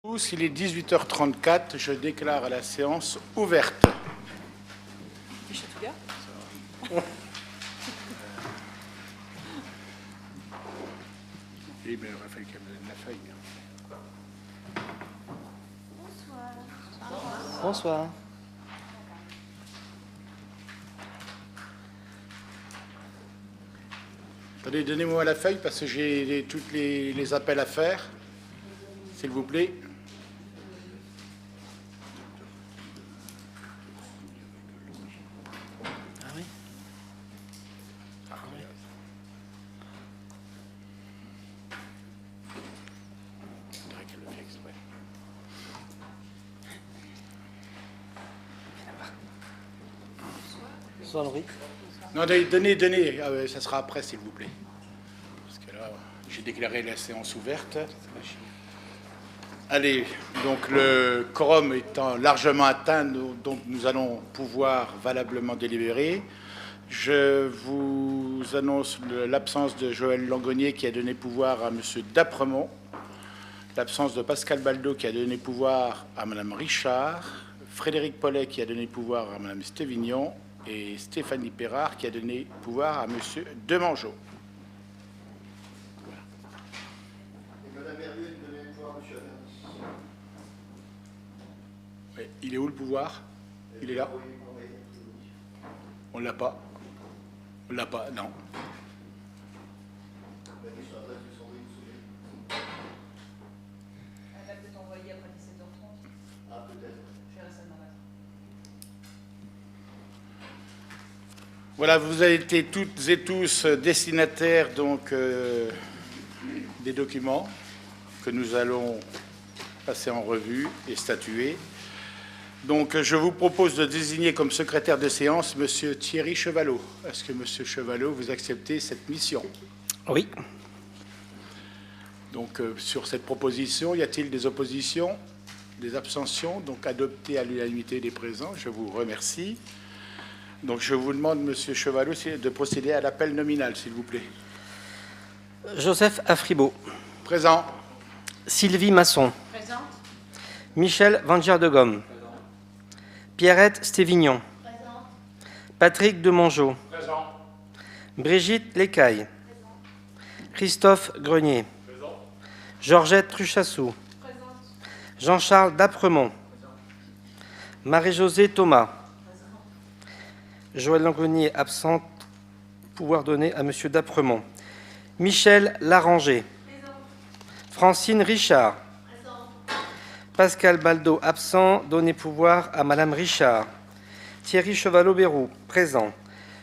Il est 18h34, je déclare la séance ouverte. Eh bien, il aurait fallu qu'elle me donne la feuille. Bonsoir. Bonsoir. Attendez, donnez-moi la feuille parce que j'ai tous les appels à faire, s'il vous plaît. Ah oui. Ah oui. On dirait qu'elle le fait exprès. Bonsoir Laurie. Non, donnez. Ah ouais, ça sera après, s'il vous plaît. Parce que là, j'ai déclaré la séance ouverte. Allez, donc le quorum étant largement atteint, donc nous allons pouvoir valablement délibérer. Je vous annonce l'absence de Joël Langonier qui a donné pouvoir à M. Dapremont, l'absence de Pascal Baldo qui a donné pouvoir à Mme Richard, Frédéric Pollet qui a donné pouvoir à Mme Stévignon et Stéphanie Perrard qui a donné pouvoir à M. Demangeot. Voilà. Et Mme Hervieux a donné pouvoir à M. Averny. Oui, il est où le pouvoir? Il est là? On ne l'a pas. On ne l'a pas, non. Elle va peut-être envoyer après 17h30. Ah, peut-être. Je verrai ça demain matin. Voilà, vous avez été toutes et tous destinataires donc, des documents que nous allons passer en revue et statuer. Donc, je vous propose de désigner comme secrétaire de séance M. Thierry Chevalot. Est-ce que M. Chevalot, vous acceptez cette mission? Oui. Donc, sur cette proposition, y a-t-il des oppositions, des abstentions? Donc, adopté à l'unanimité des présents. Je vous remercie. Donc, je vous demande, M. Chevalot, de procéder à l'appel nominal, s'il vous plaît. Joseph Afribault. Présent. Sylvie Masson. Présente. Michel Vangier-de-Gomme. Pierrette Stévignon. Présente. Patrick Demangeot. Présent. Brigitte Lécaille. Christophe Grenier. Présent. Georgette Truchassou. Présente. Jean-Charles Dapremont. Marie-Josée Thomas. Joël Langonier absente. Pouvoir donné à M. Dapremont. Michel Laranger. Francine Richard. Pascal Baldo absent. Donné pouvoir à Madame Richard. Thierry Chevalot-Bérou présent.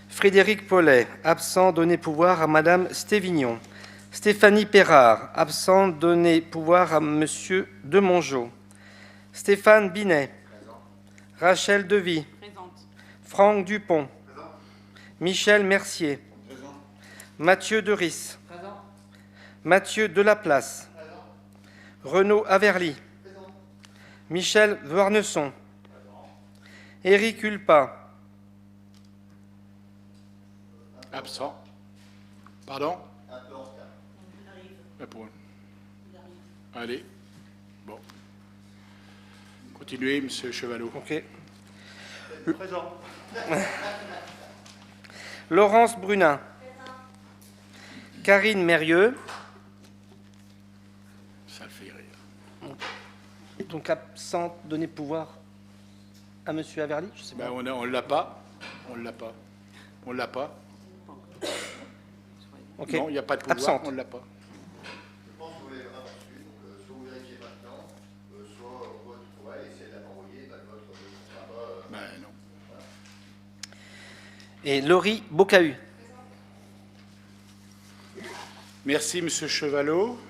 Frédéric Pollet absent. Donné pouvoir à Madame Stévignon. Stéphanie Perrard absent. Donné pouvoir à Monsieur Demangeot. Stéphane Binet. Rachel Devy. Présente. Franck Dupont. Michel Mercier. Mathieu Deris. Présent. Mathieu Delaplace. Renaud Averly. Michel Voarnesson. Éric Hulpa. Absent. Pardon? Un peu en retard. Allez. Bon. Continuez, M. Chevalot. Ok. Présent. Laurence Brunin. Karine Mérieux. Ça le fait rire. Donc absente, donner pouvoir à Monsieur Averly. Je sais pas. Ben, on ne l'a pas. On ne l'a pas. On ne l'a pas. Ok. Non, il n'y a pas de pouvoir. Absente. On ne l'a pas. Je pense que vous l'avez vraiment reçu. Donc, soit vous vérifiez maintenant, soit on va essayer de la renvoyer. Votre ne sera pas. Ben non. Et Laurie Bocahu. Merci, M. Chevalot.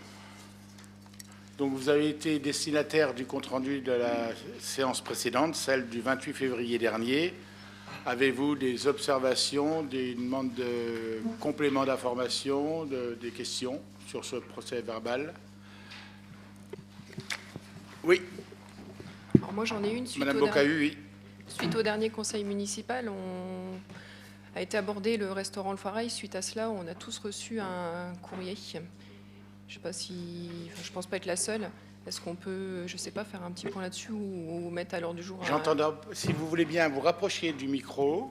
Donc, vous avez été destinataire du compte-rendu de la séance précédente, celle du 28 février dernier. Avez-vous des observations, des demandes de compléments d'information, des questions sur ce procès verbal? Oui, Alors moi j'en ai une suite Mme au, Bocahu, oui. suite au dernier conseil municipal. A été abordé le restaurant Le Foirail. Suite à cela, on a tous reçu un courrier. Je sais pas si, enfin, je pense pas être la seule, Est-ce qu'on peut, je ne sais pas, faire un petit point là-dessus ou mettre à l'ordre du jour J'entends, si vous voulez bien vous rapprocher du micro.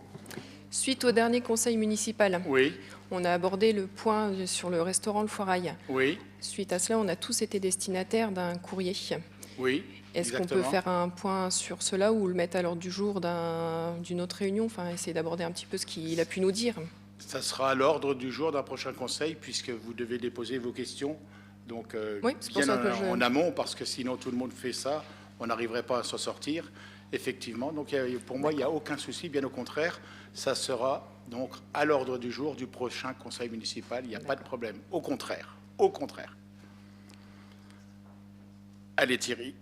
Suite au dernier conseil municipal, Oui, on a abordé le point sur le restaurant Le Foirail. oui, Suite à cela, on a tous été destinataires d'un courrier. oui. Est-ce qu'on peut exactement. faire un point sur cela ou le mettre à l'ordre du jour d'une autre réunion, enfin essayer d'aborder un petit peu ce qu'il a pu nous dire? Ça sera à l'ordre du jour d'un prochain conseil, puisque vous devez déposer vos questions. Donc, Oui, c'est pour bien ça que en amont, parce que sinon tout le monde fait ça, on n'arriverait pas à s'en sortir, effectivement. Donc, pour moi, il n'y a aucun souci, bien au contraire, ça sera donc à l'ordre du jour du prochain conseil municipal, il n'y a pas de problème. Au contraire, au contraire. Allez, Thierry.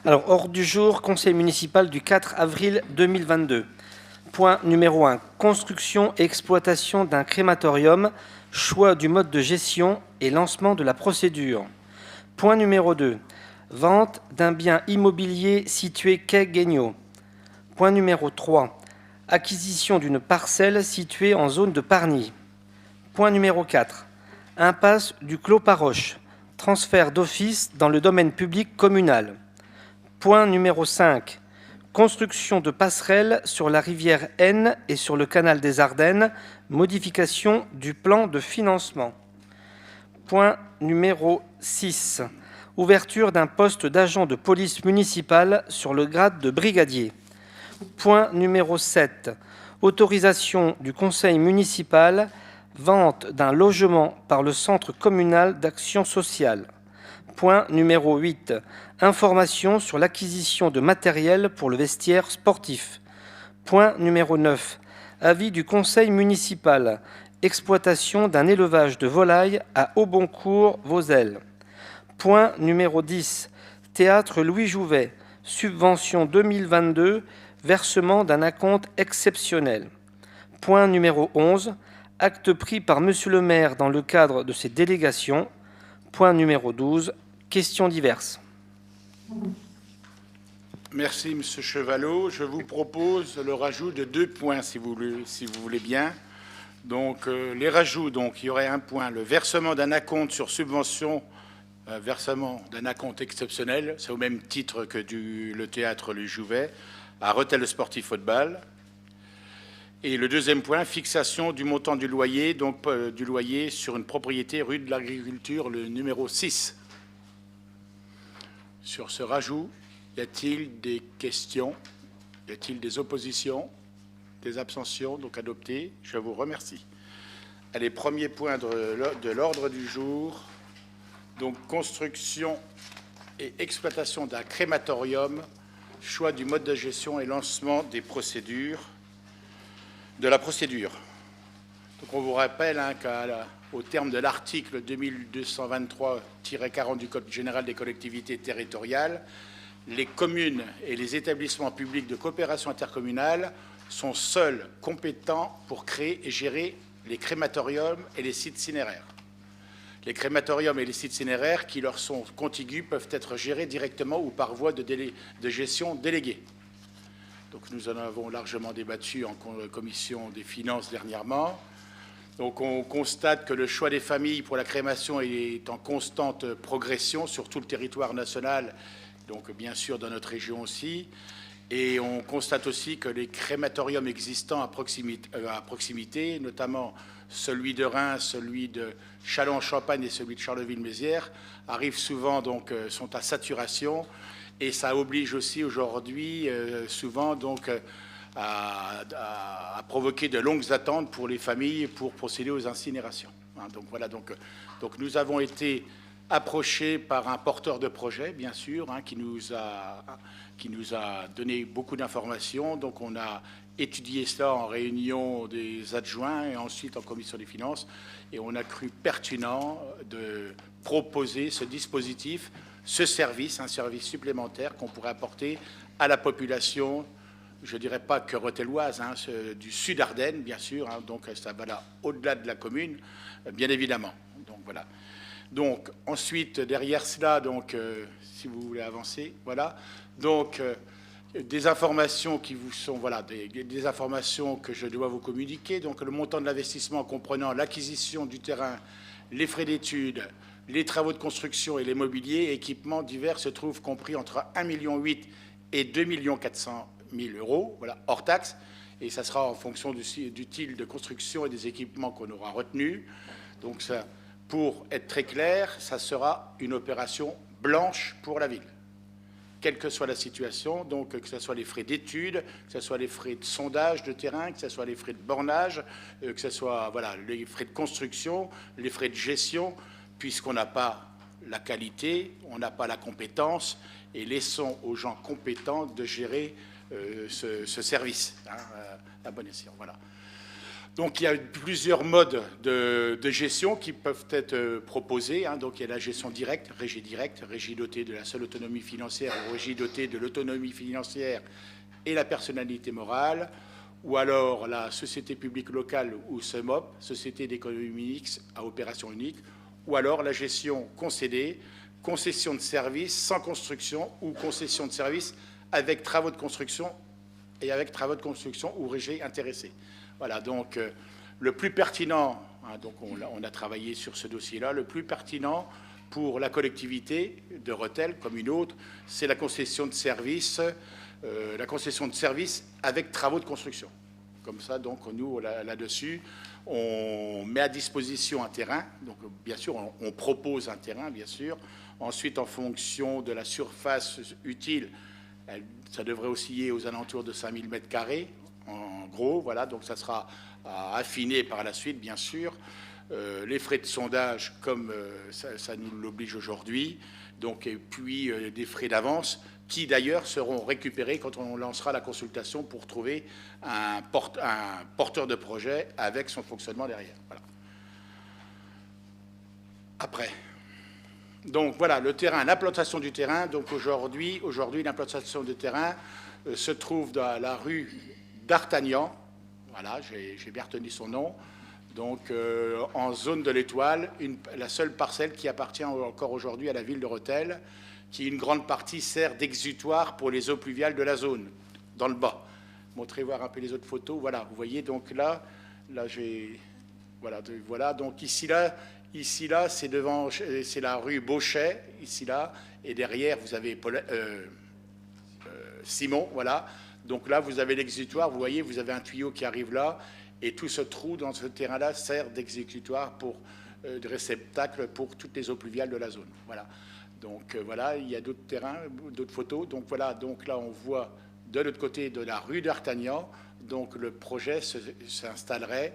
Alors, ordre du jour, conseil municipal du 4 avril 2022. Point numéro 1. Construction et exploitation d'un crématorium, choix du mode de gestion et lancement de la procédure. Point numéro 2. Vente d'un bien immobilier situé quai Guignot. Point numéro 3. Acquisition d'une parcelle située en zone de Pargny. Point numéro 4. Impasse du Clos Paroche. Transfert d'office dans le domaine public communal. Point numéro 5. Construction de passerelles sur la rivière Aisne et sur le canal des Ardennes. Modification du plan de financement. Point numéro 6. Ouverture d'un poste d'agent de police municipale sur le grade de brigadier. Point numéro 7. Autorisation du conseil municipal. Vente d'un logement par le centre communal d'action sociale. Point numéro 8. Information sur l'acquisition de matériel pour le vestiaire sportif. Point numéro 9. Avis du conseil municipal. Exploitation d'un élevage de volailles à Auboncourt-Vozelle. Point numéro 10. Théâtre Louis Jouvet. Subvention 2022. Versement d'un acompte exceptionnel. Point numéro 11. Acte pris par Monsieur le maire dans le cadre de ses délégations. Point numéro 12. Questions diverses. Merci, Monsieur Chevalot. Je vous propose le rajout de 2 points, si vous voulez bien. Donc, les rajouts, donc, il y aurait un point, le versement d'un acompte sur subvention, versement d'un acompte exceptionnel, c'est au même titre que le théâtre Le Jouvet, à Rethel Sportif Football. Et le deuxième point, fixation du montant du loyer, donc du loyer sur une propriété rue de l'Agriculture, le numéro 6. Sur ce rajout, y a-t-il des questions? Y a-t-il des oppositions? Des abstentions? Donc adopté. Je vous remercie. Allez, premier point de l'ordre du jour. Donc construction et exploitation d'un crématorium, choix du mode de gestion et lancement des procédures. De la procédure. Donc on vous rappelle qu'au terme de l'article 2223-40 du Code général des collectivités territoriales, les communes et les établissements publics de coopération intercommunale sont seuls compétents pour créer et gérer les crématoriums et les sites cinéraires. Les crématoriums et les sites cinéraires qui leur sont contigus peuvent être gérés directement ou par voie de gestion déléguée. Donc nous en avons largement débattu en commission des finances dernièrement. Donc on constate que le choix des familles pour la crémation est en constante progression sur tout le territoire national, donc bien sûr dans notre région aussi. Et on constate aussi que les crématoriums existants à proximité, notamment celui de Reims, celui de Châlons-en-Champagne et celui de Charleville-Mézières, arrivent souvent, donc sont à saturation. Et ça oblige aussi aujourd'hui souvent donc à provoquer de longues attentes pour les familles pour procéder aux incinérations. Donc voilà, donc nous avons été approchés par un porteur de projet, bien sûr, qui nous a donné beaucoup d'informations. Donc on a étudié cela en réunion des adjoints et ensuite en commission des finances, et on a cru pertinent de proposer ce dispositif, ce service, un service supplémentaire qu'on pourrait apporter à la population, je ne dirais pas que rethelloise, du sud Ardennes, bien sûr, donc ça va là au-delà de la commune, bien évidemment. Donc voilà. Donc ensuite, derrière cela, donc, si vous voulez avancer, voilà. Donc des informations qui vous sont, voilà, des informations que je dois vous communiquer. Donc le montant de l'investissement comprenant l'acquisition du terrain, les frais d'études, les travaux de construction et les mobiliers et équipements divers se trouve compris entre 1,8 million et 2,4 million euros, voilà, hors taxes. Et ça sera en fonction du style de construction et des équipements qu'on aura retenus. Donc ça, pour être très clair, ça sera une opération blanche pour la ville, quelle que soit la situation, donc que ce soit les frais d'études, que ce soit les frais de sondage de terrain, que ce soit les frais de bornage, que ce soit voilà, les frais de construction, les frais de gestion, puisqu'on n'a pas la qualité, on n'a pas la compétence, et laissons aux gens compétents de gérer ce service, hein, à bon escient. Voilà. Donc il y a plusieurs modes de gestion qui peuvent être proposés. Hein. Donc il y a la gestion directe, régie dotée de la seule autonomie financière ou régie dotée de l'autonomie financière et la personnalité morale, ou alors la société publique locale ou SEMOP, société d'économie mixte à opération unique, ou alors la gestion concédée, concession de services sans construction ou concession de services avec travaux de construction et avec travaux de construction ou régie intéressée. Voilà, donc le plus pertinent, hein, donc on a travaillé sur ce dossier-là, le plus pertinent pour la collectivité de Rethel, comme une autre, c'est la concession de services avec travaux de construction. Comme ça, donc nous, là-dessus, on met à disposition un terrain, donc bien sûr, on propose un terrain, bien sûr. Ensuite, en fonction de la surface utile, ça devrait osciller aux alentours de 5000 m². En gros, voilà, donc ça sera à affiner par la suite, bien sûr. Les frais de sondage, comme ça nous l'oblige aujourd'hui, donc, et puis des frais d'avance, qui d'ailleurs seront récupérés quand on lancera la consultation pour trouver un porteur de projet avec son fonctionnement derrière. Voilà. Après. Donc voilà, le terrain, l'implantation du terrain. Donc aujourd'hui l'implantation du terrain se trouve dans la rue d'Artagnan, voilà, j'ai bien retenu son nom, donc en zone de l'Étoile, la seule parcelle qui appartient encore aujourd'hui à la ville de Rethel, qui une grande partie sert d'exutoire pour les eaux pluviales de la zone, dans le bas. Montrez voir un peu les autres photos, voilà, vous voyez, donc là j'ai, voilà, donc ici là, c'est devant, c'est la rue Beauchet, ici là, et derrière vous avez Simon, voilà. Donc là, vous avez l'exécutoire, vous voyez, vous avez un tuyau qui arrive là, et tout ce trou dans ce terrain-là sert d'exécutoire pour de réceptacle pour toutes les eaux pluviales de la zone. Voilà. Donc voilà, il y a d'autres terrains, d'autres photos. Donc voilà, donc là, on voit de l'autre côté de la rue d'Artagnan, donc le projet s'installerait,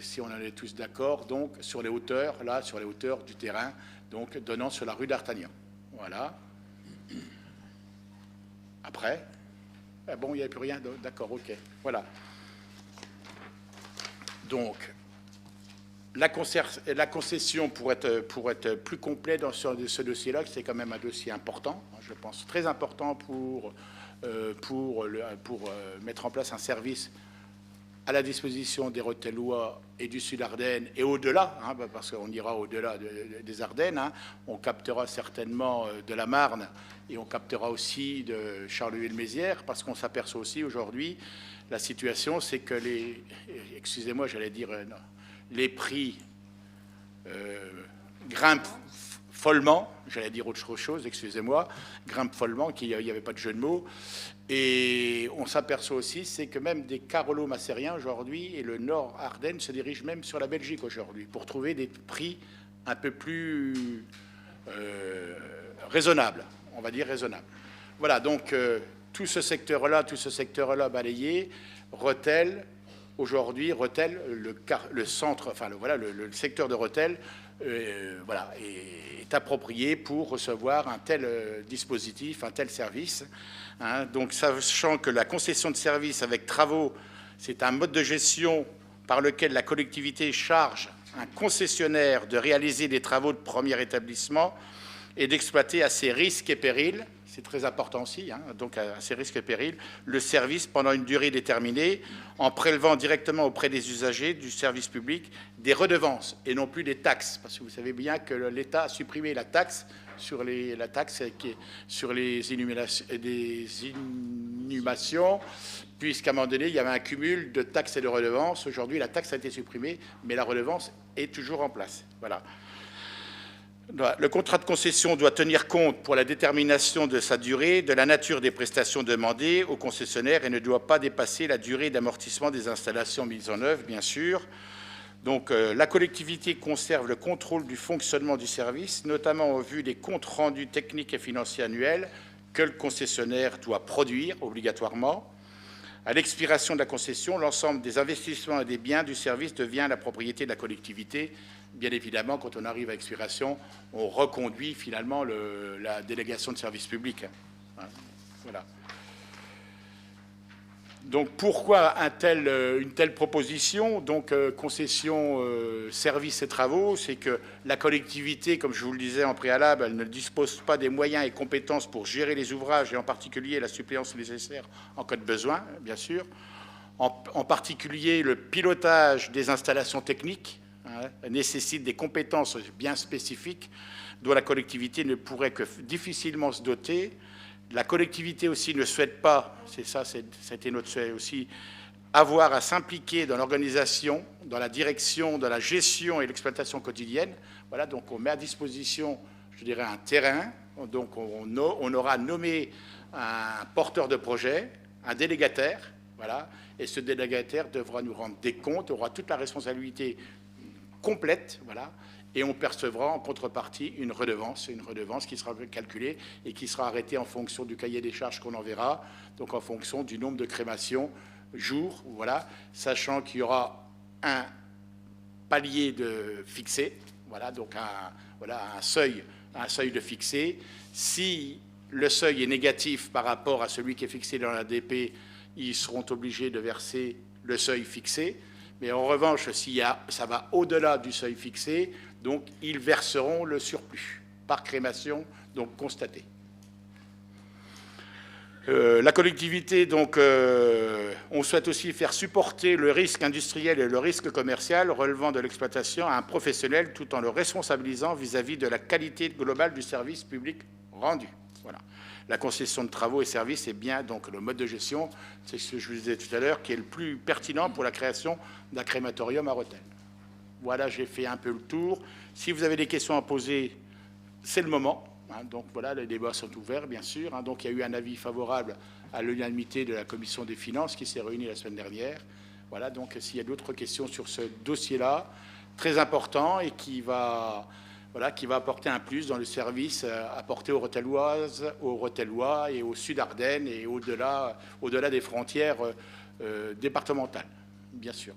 si on en est tous d'accord, donc sur les hauteurs, là, sur les hauteurs du terrain, donc donnant sur la rue d'Artagnan. Voilà. Après. Ah bon, il n'y avait plus rien, d'accord, ok. Voilà. Donc, la concession, pour être plus complet dans ce dossier-là, c'est quand même un dossier important, je pense très important pour mettre en place un service à la disposition des Rethellois et du Sud-Ardennes et au-delà, hein, parce qu'on ira au-delà des Ardennes, hein, on captera certainement de la Marne et on captera aussi de Charleville-Mézières, parce qu'on s'aperçoit aussi aujourd'hui, la situation, c'est que excusez-moi, j'allais dire, les prix grimpent follement, j'allais dire autre chose, excusez-moi, grimpent follement, qu'il n'y avait pas de jeu de mots. Et on s'aperçoit aussi, c'est que même des Carolo-Macériens aujourd'hui et le Nord Ardennes se dirigent même sur la Belgique aujourd'hui pour trouver des prix un peu plus raisonnables, on va dire raisonnables. Voilà, donc tout ce secteur-là balayé, Rethel, aujourd'hui, Rethel, le centre, enfin le secteur de Rethel, voilà, est approprié pour recevoir un tel dispositif, un tel service. Hein. Donc, sachant que la concession de services avec travaux, c'est un mode de gestion par lequel la collectivité charge un concessionnaire de réaliser des travaux de premier établissement et d'exploiter à ses risques et périls, c'est très important aussi, hein, donc à ses risques et périls, le service pendant une durée déterminée en prélevant directement auprès des usagers du service public des redevances et non plus des taxes. Parce que vous savez bien que l'État a supprimé la taxe la taxe sur les inhumations, puisqu'à un moment donné, il y avait un cumul de taxes et de redevances. Aujourd'hui, la taxe a été supprimée, mais la redevance est toujours en place. Voilà. Le contrat de concession doit tenir compte pour la détermination de sa durée, de la nature des prestations demandées au concessionnaire et ne doit pas dépasser la durée d'amortissement des installations mises en œuvre, bien sûr. Donc, la collectivité conserve le contrôle du fonctionnement du service, notamment au vu des comptes rendus techniques et financiers annuels que le concessionnaire doit produire obligatoirement. À l'expiration de la concession, l'ensemble des investissements et des biens du service devient la propriété de la collectivité. Bien évidemment, quand on arrive à expiration, on reconduit finalement la délégation de service public. Voilà. Donc, pourquoi une telle proposition? Donc, concession, services et travaux, c'est que la collectivité, comme je vous le disais en préalable, elle ne dispose pas des moyens et compétences pour gérer les ouvrages et en particulier la suppléance nécessaire en cas de besoin, bien sûr. En particulier, le pilotage des installations techniques nécessite des compétences bien spécifiques dont la collectivité ne pourrait que difficilement se doter. La collectivité aussi ne souhaite pas, c'est ça, c'était notre souhait aussi, avoir à s'impliquer dans l'organisation, dans la direction, dans la gestion et l'exploitation quotidienne. Voilà, donc on met à disposition, je dirais, un terrain. Donc on aura nommé un porteur de projet, un délégataire, voilà, et ce délégataire devra nous rendre des comptes, aura toute la responsabilité complète, voilà, et on percevra en contrepartie une redevance qui sera calculée et qui sera arrêtée en fonction du cahier des charges qu'on enverra, donc en fonction du nombre de crémations jour, voilà, sachant qu'il y aura un palier de fixé, voilà, donc un seuil de fixé. Si le seuil est négatif par rapport à celui qui est fixé dans l'ADP, ils seront obligés de verser le seuil fixé. Mais en revanche, ça va au-delà du seuil fixé, donc ils verseront le surplus par crémation, donc constaté. La collectivité, donc, on souhaite aussi faire supporter le risque industriel et le risque commercial relevant de l'exploitation à un professionnel tout en le responsabilisant vis-à-vis de la qualité globale du service public rendu. Voilà. La concession de travaux et services est bien donc le mode de gestion, c'est ce que je vous disais tout à l'heure, qui est le plus pertinent pour la création d'un crématorium à Rethel. Voilà, j'ai fait un peu le tour. Si vous avez des questions à poser, c'est le moment. Donc voilà, les débats sont ouverts, bien sûr. Donc il y a eu un avis favorable à l'unanimité de la commission des finances qui s'est réunie la semaine dernière. Voilà, donc s'il y a d'autres questions sur ce dossier-là, très important et qui va apporter un plus dans le service apporté aux Rethelloises, aux Rethellois et au Sud-Ardennes et au-delà des frontières départementales, bien sûr.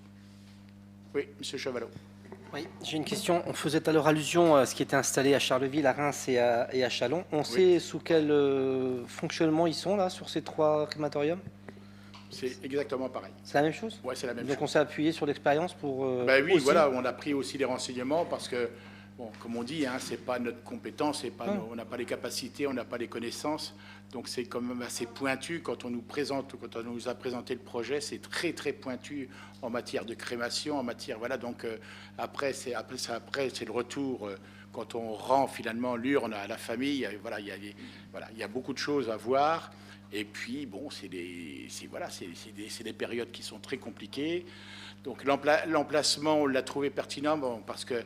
Oui, Monsieur Chevalot. Oui, j'ai une question. On faisait tout à l'heure allusion à ce qui était installé à Charleville, à Reims et à Châlons. On sait sous quel fonctionnement ils sont, là, sur ces 3 crématoriums? C'est exactement pareil. C'est la même chose? Oui, c'est la même chose. Donc on s'est appuyé sur l'expérience pour... Ben oui, voilà, on a pris aussi des renseignements parce que, bon, comme on dit, c'est pas notre compétence, on n'a pas les capacités, on n'a pas les connaissances. Donc c'est quand même assez pointu quand on nous a présenté le projet, c'est très très pointu en matière de crémation, en matière, voilà. Donc après c'est le retour quand on rend finalement l'urne à la famille. Voilà, il y a beaucoup de choses à voir. Et puis bon, c'est des périodes qui sont très compliquées. Donc l'emplacement, on l'a trouvé pertinent, bon, parce que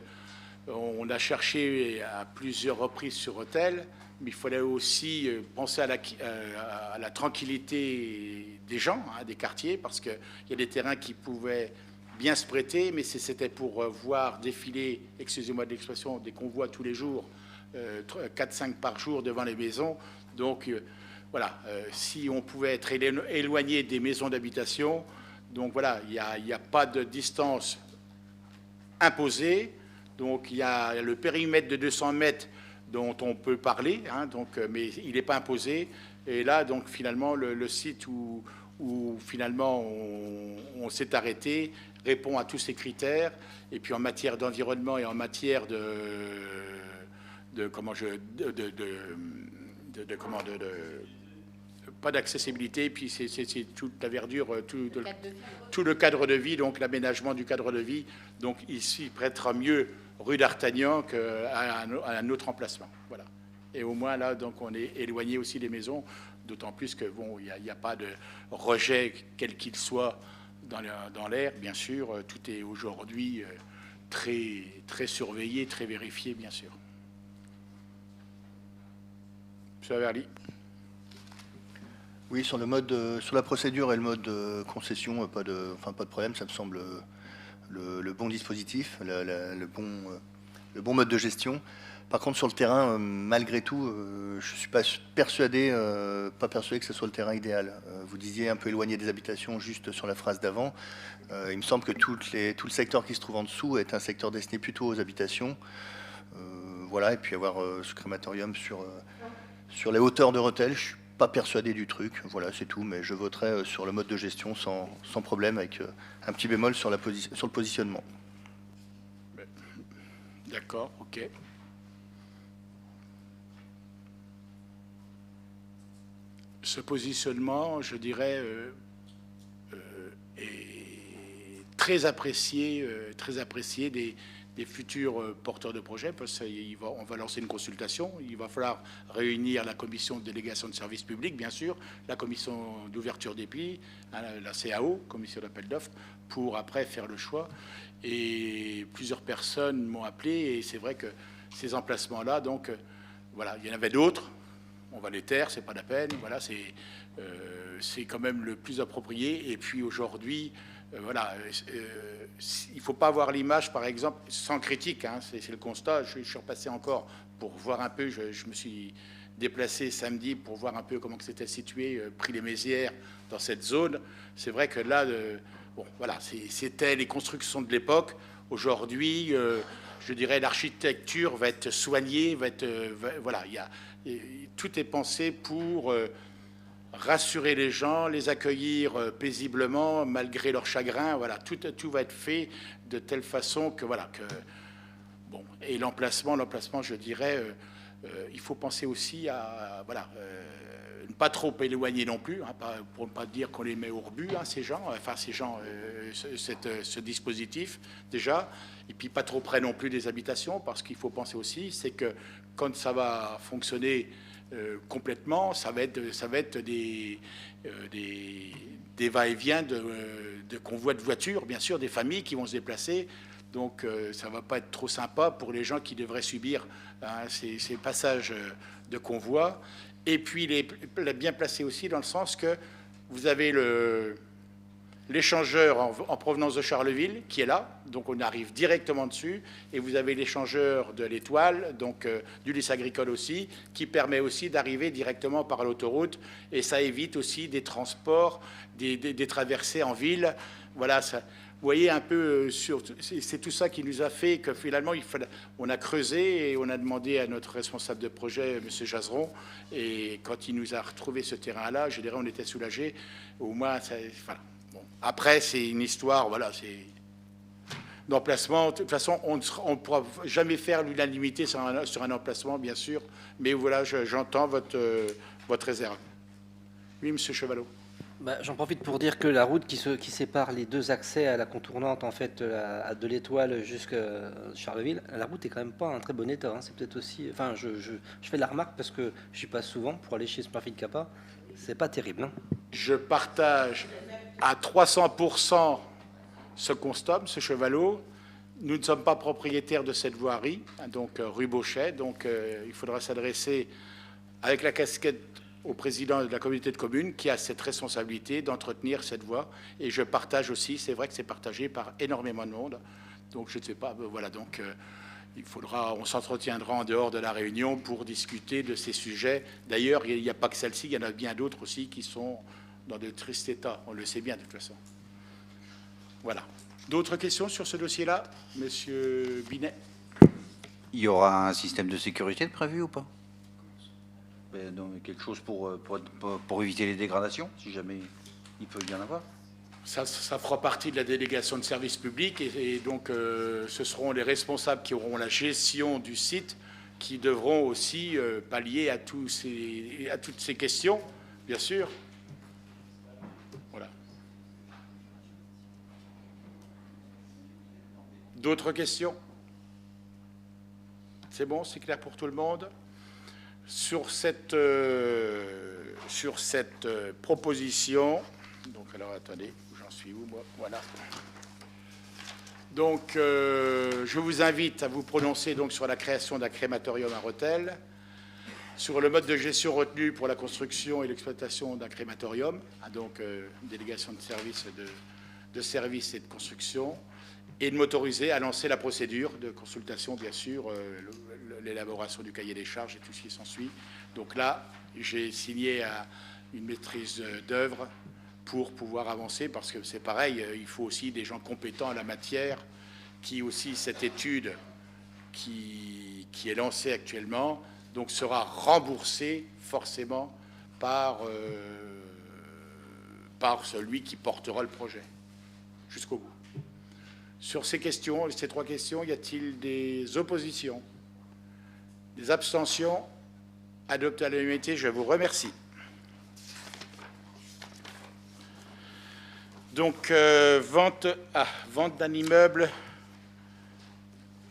on a cherché à plusieurs reprises sur Rethel, mais il fallait aussi penser à la tranquillité des gens, des quartiers, parce qu'il y a des terrains qui pouvaient bien se prêter, mais c'était pour voir défiler, excusez-moi de l'expression, des convois tous les jours, 4-5 par jour devant les maisons. Donc voilà, si on pouvait être éloigné des maisons d'habitation, donc voilà, il n'y a pas de distance imposée. Donc il y a le périmètre de 200 mètres dont on peut parler, mais il n'est pas imposé. Et là, donc finalement, le site où finalement on s'est arrêté répond à tous ces critères. Et puis en matière d'environnement et en matière pas d'accessibilité, puis c'est toute la verdure, tout le cadre de vie, donc l'aménagement du cadre de vie. Donc ici, prêtera mieux rue d'Artagnan qu'à un autre emplacement. Voilà. Et au moins, là, donc, on est éloigné aussi des maisons, d'autant plus que, bon, il n'y a pas de rejet, quel qu'il soit, dans l'air, bien sûr. Tout est aujourd'hui très, très surveillé, très vérifié, bien sûr. M. Averly. Oui, sur le mode, sur la procédure et le mode de concession, pas de problème. Ça me semble le bon dispositif, le bon mode de gestion. Par contre, sur le terrain, malgré tout, je suis pas persuadé que ce soit le terrain idéal. Vous disiez un peu éloigné des habitations, juste sur la phrase d'avant. Il me semble que tout le secteur qui se trouve en dessous est un secteur destiné plutôt aux habitations. Voilà, et puis avoir ce crématorium sur les hauteurs de Rethel, je suis pas persuadé du truc. Voilà, c'est tout. Mais je voterai sur le mode de gestion sans problème, avec un petit bémol sur le positionnement. D'accord, ok. Ce positionnement, je dirais, est très apprécié des futurs porteurs de projets, parce qu'on va lancer une consultation. Il va falloir réunir la commission de délégation de services publics, bien sûr, la commission d'ouverture des prix, la CAO, commission d'appel d'offres, pour après faire le choix. Et plusieurs personnes m'ont appelé, et c'est vrai que ces emplacements-là, donc, voilà, il y en avait d'autres. On va les taire, c'est pas la peine. Voilà, c'est quand même le plus approprié. Et puis aujourd'hui, voilà, il faut pas avoir l'image, par exemple, sans critique. Hein, c'est le constat. Je suis repassé encore pour voir un peu. Je me suis déplacé samedi pour voir un peu comment c'était situé, prix les Mézières dans cette zone. C'est vrai que là, bon, voilà, c'était les constructions de l'époque. Aujourd'hui, je dirais l'architecture va être soignée, voilà, tout est pensé pour rassurer les gens, les accueillir paisiblement malgré leur chagrin. Voilà, tout va être fait de telle façon que voilà bon. Et l'emplacement, je dirais, il faut penser aussi à voilà. Ne pas trop éloigner non plus, hein, pour ne pas dire qu'on les met au rebut, hein, ce dispositif déjà, et puis pas trop près non plus des habitations, parce qu'il faut penser aussi, c'est que quand ça va fonctionner complètement, ça va être des va-et-vient de convois de voitures, bien sûr, des familles qui vont se déplacer. Donc ça va pas être trop sympa pour les gens qui devraient subir ces passages de convois. Et puis bien placé aussi dans le sens que vous avez l'échangeur en provenance de Charleville qui est là, donc on arrive directement dessus, et vous avez l'échangeur de l'Étoile, donc du lycée agricole aussi, qui permet aussi d'arriver directement par l'autoroute, et ça évite aussi des transports, des traversées en ville. Voilà, ça. Vous voyez un peu, c'est tout ça qui nous a fait que finalement, on a creusé et on a demandé à notre responsable de projet, M. Jazeron, et quand il nous a retrouvé ce terrain-là, je dirais, on était soulagés. Au moins, voilà. Bon. Après, c'est une histoire, voilà, c'est d'emplacement. De toute façon, on ne pourra jamais faire l'unanimité sur un emplacement, bien sûr, mais voilà, j'entends votre réserve. Oui, M. Chevalot. J'en profite pour dire que la route qui sépare les deux accès à la contournante en fait de l'Étoile jusqu'à Charleville, la route est quand même pas en très bon état. Hein. C'est peut-être aussi, enfin, je fais la remarque parce que j'y passe souvent pour aller chez Smurfit Kappa. C'est pas terrible. Hein. Je partage à 300% ce constat, M. Chevalot. Nous ne sommes pas propriétaires de cette voirie, donc rue Beauchet. Donc il faudra s'adresser avec la casquette au président de la communauté de communes qui a cette responsabilité d'entretenir cette voie. Et je partage aussi, c'est vrai que c'est partagé par énormément de monde. Donc je ne sais pas, voilà, donc on s'entretiendra en dehors de la réunion pour discuter de ces sujets. D'ailleurs, il n'y a pas que celle-ci, il y en a bien d'autres aussi qui sont dans de tristes états. On le sait bien de toute façon. Voilà. D'autres questions sur ce dossier-là, Monsieur Binet? Il y aura un système de sécurité prévu ou pas? Donc, quelque chose pour éviter les dégradations, si jamais il peut y en avoir. Ça fera partie de la délégation de services publics et donc ce seront les responsables qui auront la gestion du site qui devront aussi pallier à toutes ces questions, bien sûr. Voilà. D'autres questions? C'est bon, c'est clair pour tout le monde? sur cette proposition, donc alors attendez, j'en suis où moi? Voilà. Donc je vous invite à vous prononcer donc sur la création d'un crématorium à Rethel, sur le mode de gestion retenu pour la construction et l'exploitation d'un crématorium, donc une délégation de services et de construction, et de m'autoriser à lancer la procédure de consultation, bien sûr, l'élaboration du cahier des charges et tout ce qui s'ensuit. Donc là, j'ai signé une maîtrise d'œuvre pour pouvoir avancer, parce que c'est pareil, il faut aussi des gens compétents en la matière, qui aussi, cette étude qui est lancée actuellement, donc sera remboursée forcément par celui qui portera le projet, jusqu'au bout. Sur ces questions, ces 3 questions, y a-t-il des oppositions? Des abstentions? Adopté à l'unanimité, je vous remercie. Donc, vente d'un immeuble,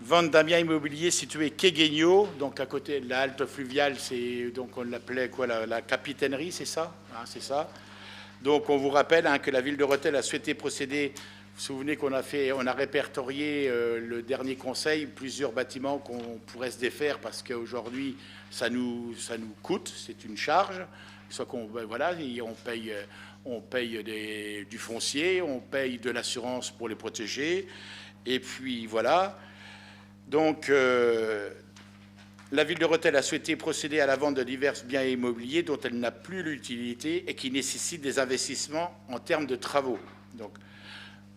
vente d'un bien immobilier situé quai Guignot, donc à côté de la halte fluviale, c'est donc on l'appelait quoi, la capitainerie, c'est ça, hein, c'est ça. Donc, on vous rappelle que la ville de Rethel a souhaité procéder. Vous vous souvenez qu'on a répertorié le dernier conseil plusieurs bâtiments qu'on pourrait se défaire parce qu'aujourd'hui ça nous coûte, c'est une charge. Soit qu'on voilà, on paye du foncier, on paye de l'assurance pour les protéger, et puis voilà. Donc la ville de Rethel a souhaité procéder à la vente de divers biens immobiliers dont elle n'a plus l'utilité et qui nécessitent des investissements en termes de travaux. Donc,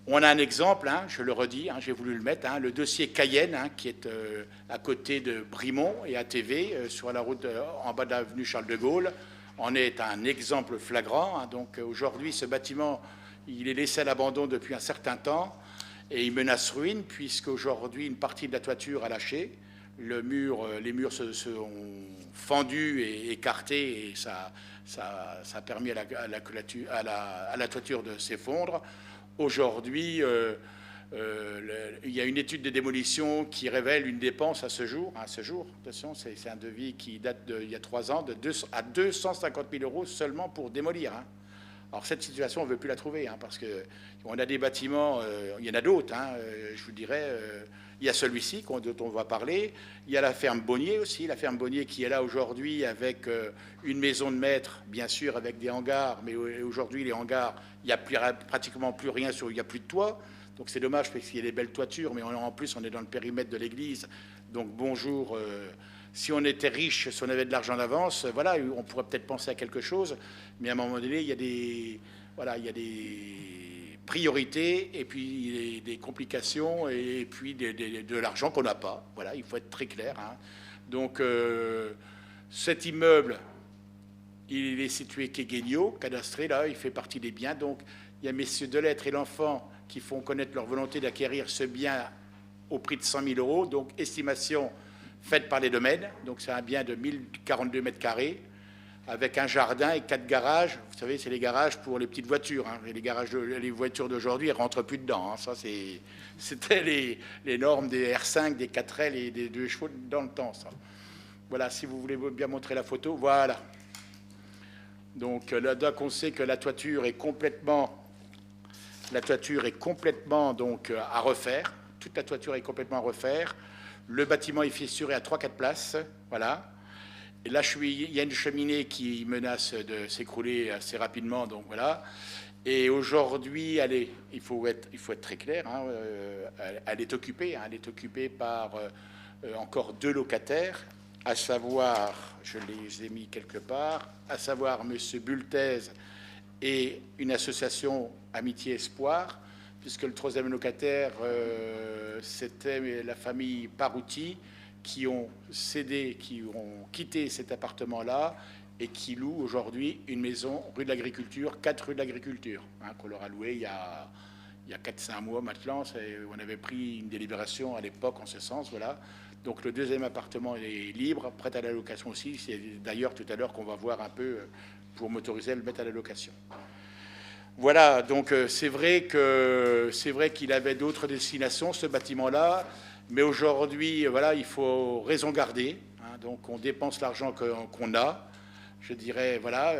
on a un exemple, je le redis, j'ai voulu le mettre, le dossier Cayenne, qui est à côté de Brimont et ATV, sur la route en bas de l'avenue Charles de Gaulle, en est un exemple flagrant. Donc aujourd'hui, ce bâtiment, il est laissé à l'abandon depuis un certain temps et il menace ruine, puisqu'aujourd'hui, une partie de la toiture a lâché. Les murs se sont fendus et écartés, et ça a permis à la toiture de s'effondre. Aujourd'hui, il y a une étude de démolition qui révèle une dépense à ce jour. Attention, c'est un devis qui date d'il y a 3 ans, à 250 000 € seulement pour démolir. Alors cette situation, on ne veut plus la trouver, parce qu'on a des bâtiments, il y en a d'autres, je vous dirais, il y a celui-ci dont on va parler, il y a la ferme Bonnier aussi, la ferme Bonnier qui est là aujourd'hui avec une maison de maître, bien sûr, avec des hangars, mais aujourd'hui les hangars, il n'y a pratiquement plus rien, il n'y a plus de toit, donc c'est dommage parce qu'il y a des belles toitures, mais en plus on est dans le périmètre de l'église, donc bonjour, si on était riche, si on avait de l'argent d'avance, voilà, on pourrait peut-être penser à quelque chose, mais à un moment donné, il y a des priorités et puis des complications et puis de l'argent qu'on n'a pas. Voilà, il faut être très clair. Donc, cet immeuble, il est situé quai Guignot, cadastré, là, il fait partie des biens. Donc, il y a messieurs Delettre et l'enfant qui font connaître leur volonté d'acquérir ce bien au prix de 100 000 €. Donc, estimation faite par les domaines. Donc, c'est un bien de 1042 mètres carrés avec un jardin et 4 garages. Vous savez, c'est les garages pour les petites voitures. Et les voitures d'aujourd'hui, elles ne rentrent plus dedans. Ça, c'était les normes des R5, des 4L et des 2 chevaux dans le temps, ça. Voilà, si vous voulez bien montrer la photo. Voilà. Donc, là, on sait que la toiture est complètement donc, à refaire. Toute la toiture est complètement à refaire. Le bâtiment est fissuré à 3-4 places. Voilà. Et là, il y a une cheminée qui menace de s'écrouler assez rapidement. Donc voilà. Et aujourd'hui, il faut être très clair. Elle est occupée. Elle est occupée par encore 2 locataires, à savoir, je les ai mis quelque part, à savoir Monsieur Bultez et une association Amitié Espoir, puisque le 3e locataire, c'était la famille Parouti, qui ont quitté cet appartement-là et qui louent aujourd'hui une maison rue de l'Agriculture, 4 rue de l'Agriculture, qu'on leur a loué il y a 4-5 mois maintenant. On avait pris une délibération à l'époque en ce sens, voilà. Donc le 2e appartement est libre, prêt à la location aussi. C'est d'ailleurs tout à l'heure qu'on va voir un peu pour m'autoriser à le mettre à la location. Voilà, donc c'est vrai qu'il avait d'autres destinations, ce bâtiment-là. Mais aujourd'hui, voilà, il faut raison garder. hein. Donc on dépense l'argent qu'on a. Je dirais, voilà,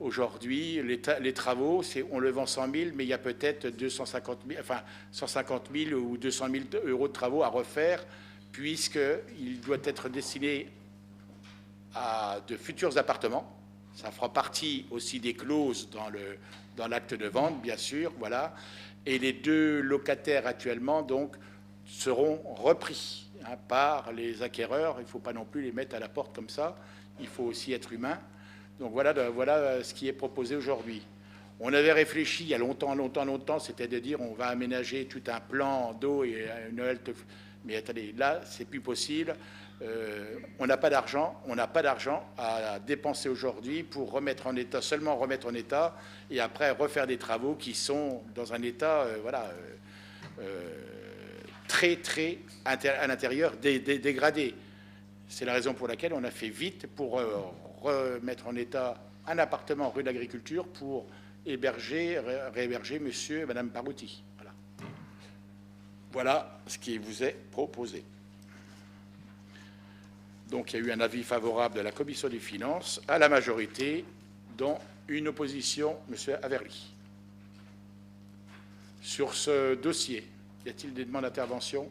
aujourd'hui, les travaux, on le vend 100 000, mais il y a peut-être 250 000, enfin 150 000 ou 200 000 euros de travaux à refaire, puisqu'il doit être destiné à de futurs appartements. Ça fera partie aussi des clauses dans l'acte de vente, bien sûr, voilà. Et les 2 locataires actuellement, donc, seront repris, hein, par les acquéreurs. Il ne faut pas non plus les mettre à la porte comme ça. Il faut aussi être humain. Donc voilà ce qui est proposé aujourd'hui. On avait réfléchi il y a longtemps, c'était de dire on va aménager tout un plan d'eau et une halte. Mais attendez, là, c'est plus possible. On n'a pas d'argent à dépenser aujourd'hui pour seulement remettre en état, et après refaire des travaux qui sont dans un état, très à l'intérieur dégradé. C'est la raison pour laquelle on a fait vite pour remettre en état un appartement rue de l'Agriculture pour réhéberger monsieur et madame Parouti. Voilà ce qui vous est proposé. Donc il y a eu un avis favorable de la Commission des finances à la majorité, dont une opposition, monsieur Averly. Sur ce dossier, y a-t-il des demandes d'intervention?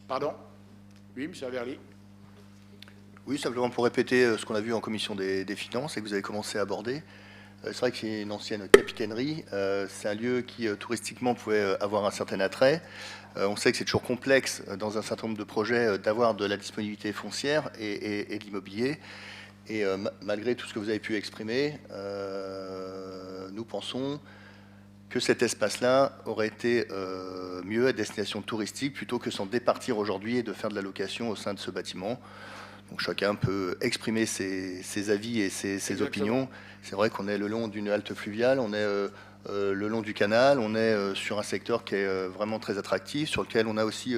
Pardon? Oui, monsieur Averly. Oui, simplement pour répéter ce qu'on a vu en commission des finances et que vous avez commencé à aborder. C'est vrai que c'est une ancienne capitainerie. C'est un lieu qui, touristiquement, pouvait avoir un certain attrait. On sait que c'est toujours complexe, dans un certain nombre de projets, d'avoir de la disponibilité foncière et de l'immobilier. Et malgré tout ce que vous avez pu exprimer, nous pensons que cet espace-là aurait été mieux à destination touristique plutôt que s'en départir aujourd'hui et de faire de la location au sein de ce bâtiment. Donc chacun peut exprimer ses avis et ses opinions. C'est vrai qu'on est le long d'une halte fluviale, on est le long du canal, on est sur un secteur qui est vraiment très attractif, sur lequel on a aussi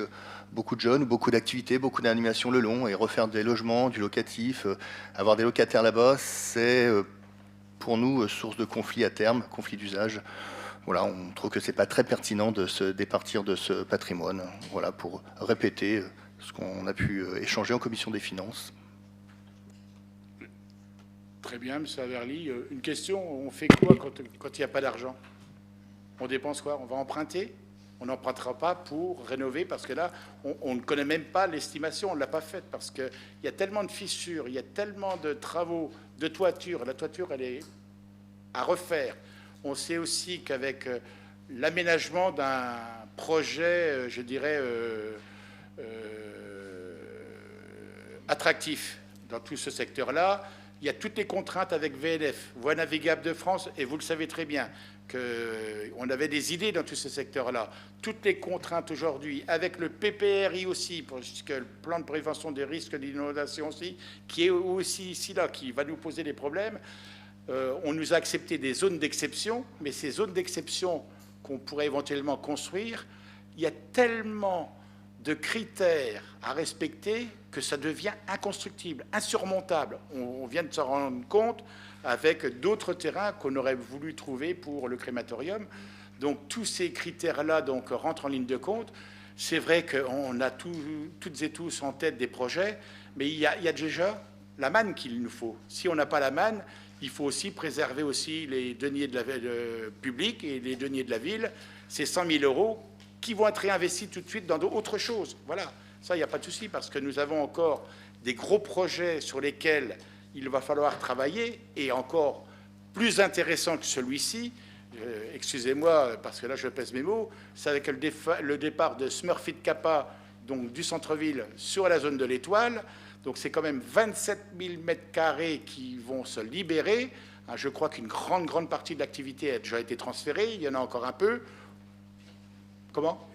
beaucoup de jeunes, beaucoup d'activités, beaucoup d'animations le long, et refaire des logements, du locatif, avoir des locataires là-bas, c'est pour nous source de conflit à terme, conflit d'usage. Voilà, on trouve que c'est pas très pertinent de se départir de ce patrimoine. Voilà, pour répéter ce qu'on a pu échanger en commission des finances. Très bien, M. Averly. Une question, on fait quoi quand il n'y a pas d'argent? On dépense quoi? On va emprunter? On n'empruntera pas pour rénover, parce que là, on ne connaît même pas l'estimation, on ne l'a pas faite, parce qu'il y a tellement de fissures, il y a tellement de travaux de toiture. La toiture, elle est à refaire. On sait aussi qu'avec l'aménagement d'un projet, je dirais, attractif dans tout ce secteur-là, il y a toutes les contraintes avec VNF, Voies navigables de France, et vous le savez très bien, qu'on avait des idées dans tout ce secteur-là. Toutes les contraintes aujourd'hui, avec le PPRI aussi, puisque le plan de prévention des risques d'inondation aussi, qui est aussi ici, là, qui va nous poser des problèmes. On nous a accepté des zones d'exception, mais ces zones d'exception qu'on pourrait éventuellement construire, il y a tellement de critères à respecter que ça devient inconstructible, insurmontable. On vient de s'en rendre compte avec d'autres terrains qu'on aurait voulu trouver pour le crématorium. Donc tous ces critères-là donc rentrent en ligne de compte. C'est vrai qu'on a toutes et tous en tête des projets, mais il y a déjà la manne qu'il nous faut. Si on n'a pas la manne, il faut aussi préserver aussi les deniers de la public et les deniers de la ville. C'est 100 000 euros qui vont être réinvestis tout de suite dans d'autres choses. Voilà, ça, il n'y a pas de souci, parce que nous avons encore des gros projets sur lesquels il va falloir travailler, et encore plus intéressant que celui-ci, excusez-moi, parce que là, je pèse mes mots, c'est avec le départ de Smurfit Kappa, donc du centre-ville, sur la zone de l'Étoile. Donc c'est quand même 27 000 mètres carrés qui vont se libérer. Je crois qu'une grande partie de l'activité a déjà été transférée. Il y en a encore un peu. Comment?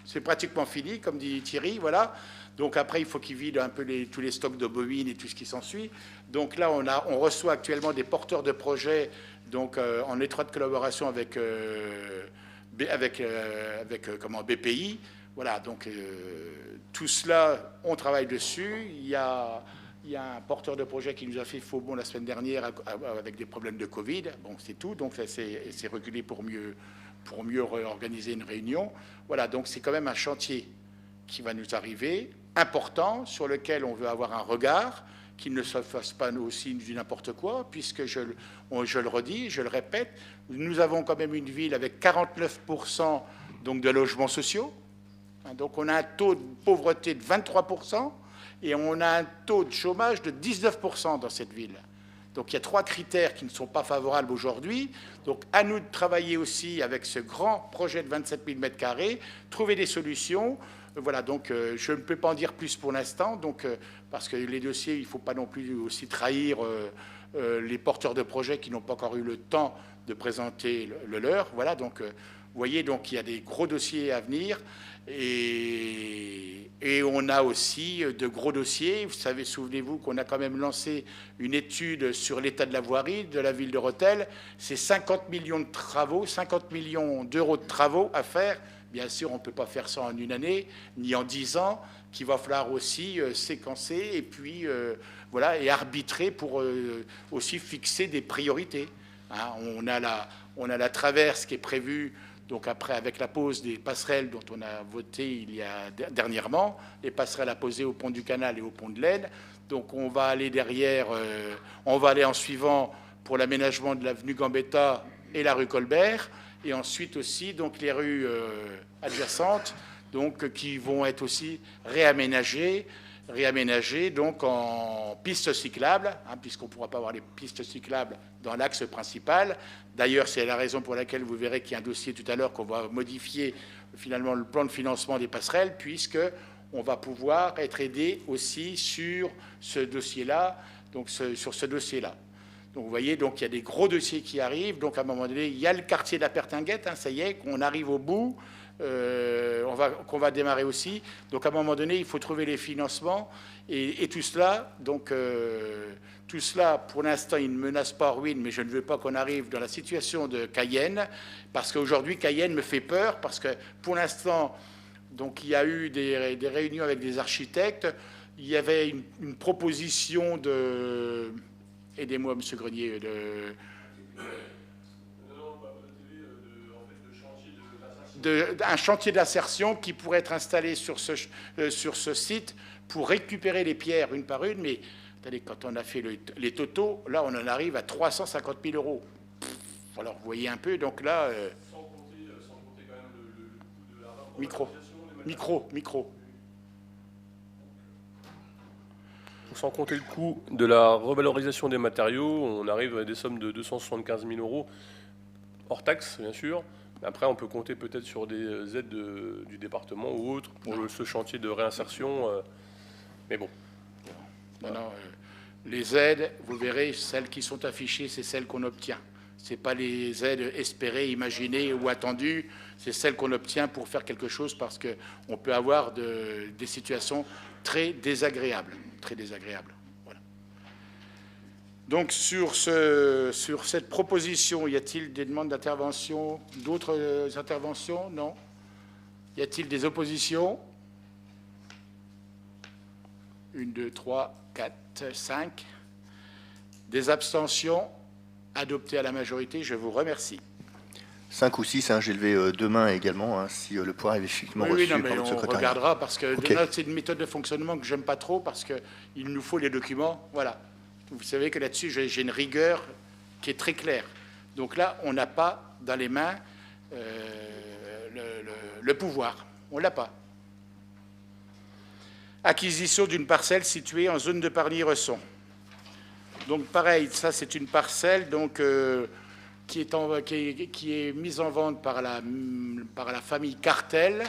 C'est pratiquement fini, comme dit Thierry, voilà. Donc après, il faut qu'ils vident un peu tous les stocks de bovines et tout ce qui s'ensuit. Donc là, on reçoit actuellement des porteurs de projets, donc en étroite collaboration avec BPI. Voilà, donc tout cela, on travaille dessus. Il y a un porteur de projet qui nous a fait faux bond la semaine dernière avec des problèmes de Covid. Bon, c'est tout. Donc c'est reculé pour mieux organiser une réunion. Voilà, donc c'est quand même un chantier qui va nous arriver, important, sur lequel on veut avoir un regard, qu'il ne se fasse pas aussi du n'importe quoi, puisque je le redis, je le répète, nous avons quand même une ville avec 49% donc de logements sociaux. Donc on a un taux de pauvreté de 23% et on a un taux de chômage de 19% dans cette ville. Donc il y a 3 critères qui ne sont pas favorables aujourd'hui. Donc à nous de travailler aussi avec ce grand projet de 27 000 m², trouver des solutions. Voilà, donc je ne peux pas en dire plus pour l'instant, donc parce que les dossiers, il ne faut pas non plus aussi trahir les porteurs de projets qui n'ont pas encore eu le temps de présenter le leur. Voilà, donc vous voyez, donc il y a des gros dossiers à venir et on a aussi de gros dossiers. Vous savez, souvenez-vous qu'on a quand même lancé une étude sur l'état de la voirie de la ville de Rethel. C'est 50 millions de travaux, 50 millions d'euros de travaux à faire. Bien sûr, on ne peut pas faire ça en une année, ni en 10 ans, qu'il va falloir aussi séquencer et puis voilà, et arbitrer pour aussi fixer des priorités. Hein, on a la traverse qui est prévue, donc après, avec la pose des passerelles dont on a voté il y a dernièrement, les passerelles à poser au pont du Canal et au pont de l'Aisne. Donc on va aller derrière, on va aller en suivant pour l'aménagement de l'avenue Gambetta et la rue Colbert. Et ensuite aussi donc les rues adjacentes, donc qui vont être aussi réaménagées donc en pistes cyclables, hein, puisqu'on ne pourra pas avoir les pistes cyclables dans l'axe principal. D'ailleurs, c'est la raison pour laquelle vous verrez qu'il y a un dossier tout à l'heure qu'on va modifier finalement le plan de financement des passerelles, puisque on va pouvoir être aidé aussi sur ce dossier-là, donc sur ce dossier-là. Donc vous voyez, donc il y a des gros dossiers qui arrivent. Donc à un moment donné, il y a le quartier de la Pertinguette, hein, ça y est, qu'on arrive au bout, qu'on va démarrer aussi. Donc à un moment donné, il faut trouver les financements et tout cela. Donc tout cela, pour l'instant, il ne menace pas ruine, mais je ne veux pas qu'on arrive dans la situation de Cayenne, parce qu'aujourd'hui Cayenne me fait peur, parce que pour l'instant, donc il y a eu des réunions avec des architectes. Il y avait une proposition de aidez-moi, M. Grenier. Un chantier d'insertion qui pourrait être installé sur ce site pour récupérer les pierres une par une. Mais attendez, quand on a fait les totaux, là, on en arrive à 350 000 euros. Alors, vous voyez un peu, donc là... Sans compter quand même le coût de la... Micro. Sans compter le coût de la revalorisation des matériaux, on arrive à des sommes de 275 000 euros, hors taxes, bien sûr. Après, on peut compter peut-être sur des aides du département ou autres pour ce chantier de réinsertion. Mais bon. Non, les aides, vous verrez, celles qui sont affichées, c'est celles qu'on obtient. Ce n'est pas les aides espérées, imaginées ou attendues, c'est celles qu'on obtient pour faire quelque chose, parce qu'on peut avoir des situations très désagréables. Voilà. Donc sur cette proposition, y a-t-il des demandes d'intervention, d'autres interventions? Non. Y a-t-il des oppositions? 1, 2, 3, 4, 5. Des abstentions? Adopté à la majorité, je vous remercie. 5 ou 6, hein, j'ai levé 2 mains également, hein, si le point est effectivement reçu par votre secrétariat. On regardera, parce que c'est une méthode de fonctionnement que j'aime pas trop, parce qu'il nous faut les documents. Voilà. Vous savez que là-dessus, j'ai une rigueur qui est très claire. Donc là, on n'a pas dans les mains le pouvoir. On ne l'a pas. Acquisition d'une parcelle située en zone de Pargny-Resson. Donc pareil, ça c'est une parcelle donc, qui est mise en vente par la famille Cartel.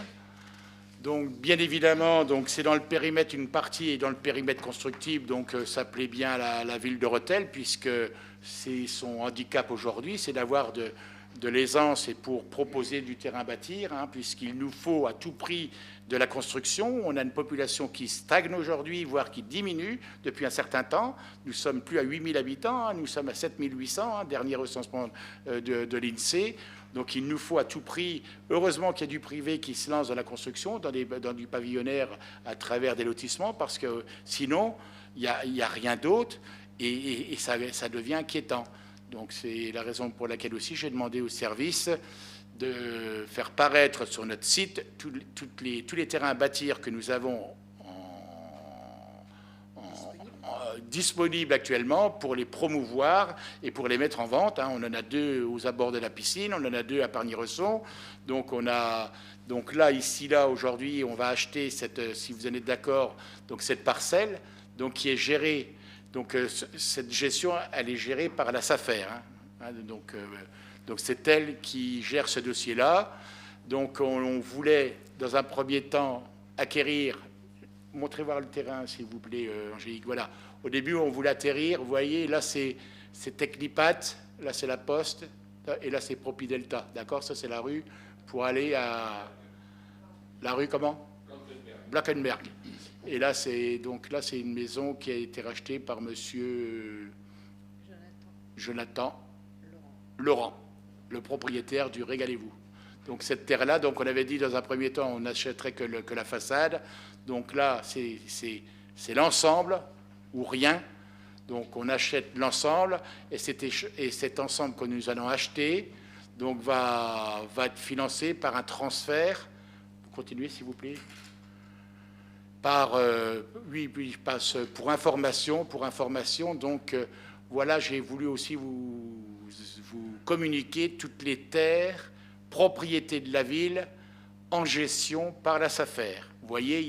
Donc bien évidemment, donc c'est dans le périmètre, une partie est dans le périmètre constructible, donc ça plaît bien à la ville de Rethel, puisque c'est son handicap aujourd'hui, c'est d'avoir de l'aisance et pour proposer du terrain à bâtir, hein, puisqu'il nous faut à tout prix de la construction. On a une population qui stagne aujourd'hui, voire qui diminue depuis un certain temps. Nous sommes plus à 8 000 habitants, hein, nous sommes à 7 800, hein, dernier recensement de l'INSEE. Donc il nous faut à tout prix, heureusement qu'il y a du privé qui se lance dans la construction, dans du pavillonnaire à travers des lotissements, parce que sinon, il n'y a rien d'autre et ça devient inquiétant. Donc c'est la raison pour laquelle aussi j'ai demandé au service de faire paraître sur notre site tous les terrains à bâtir que nous avons disponibles actuellement pour les promouvoir et pour les mettre en vente. On en a 2 aux abords de la piscine, on en a 2 à Pargny-Resson. Donc là, ici, là, aujourd'hui, on va acheter si vous en êtes d'accord, donc cette parcelle, donc qui est gérée. Donc cette gestion, elle est gérée par la SAFER. Donc c'est elle qui gère ce dossier-là. Donc on voulait, dans un premier temps, acquérir. Montrez voir le terrain, s'il vous plaît, Angélique. Voilà. Au début, on voulait atterrir. Vous voyez, là, c'est Technipat, là, c'est la Poste, et là, c'est Propidelta. D'accord? Ça, c'est la rue pour aller à... La rue comment? Blankenberg. Et là, c'est une maison qui a été rachetée par monsieur Jonathan Laurent, le propriétaire du Régalez-vous. Donc cette terre-là, donc on avait dit dans un premier temps, on n'achèterait que la façade. Donc là, c'est l'ensemble ou rien. Donc on achète l'ensemble et cet ensemble que nous allons acheter donc va être financé par un transfert. Continuez s'il vous plaît. Oui, je passe pour information. Donc voilà, j'ai voulu aussi vous communiquer toutes les terres, propriétés de la ville, en gestion par la SAFER. Vous voyez, il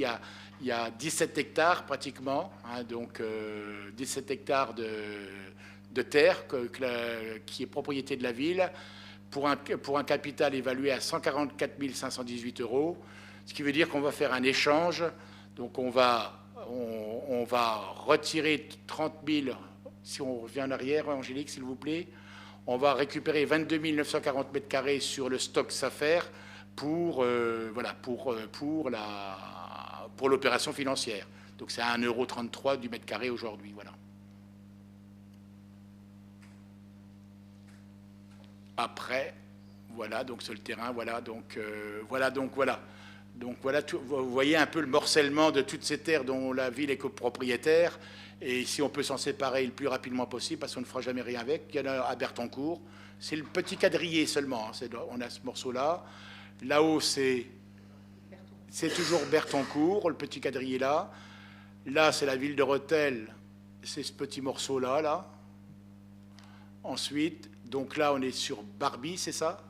y a 17 hectares pratiquement, donc 17 hectares de terre qui est propriété de la ville, pour un capital évalué à 144 518 €, ce qui veut dire qu'on va faire un échange. Donc on va retirer 30 000, si on revient en arrière, Angélique, s'il vous plaît, on va récupérer 22 940 mètres carrés sur le stock SAFER pour l'opération financière. Donc c'est à 1,33 € du mètre carré aujourd'hui. Voilà. Après, voilà, donc sur le terrain, voilà. Donc voilà. Donc voilà, vous voyez un peu le morcellement de toutes ces terres dont la ville est copropriétaire. Et si on peut s'en séparer le plus rapidement possible, parce qu'on ne fera jamais rien avec, il y en a à Bertoncourt. C'est le petit quadrillé seulement. On a ce morceau-là. Là-haut, c'est toujours Bertoncourt, le petit quadrillé là. Là, c'est la ville de Rethel. C'est ce petit morceau-là, là. Ensuite, donc là, on est sur Barbie, c'est ça?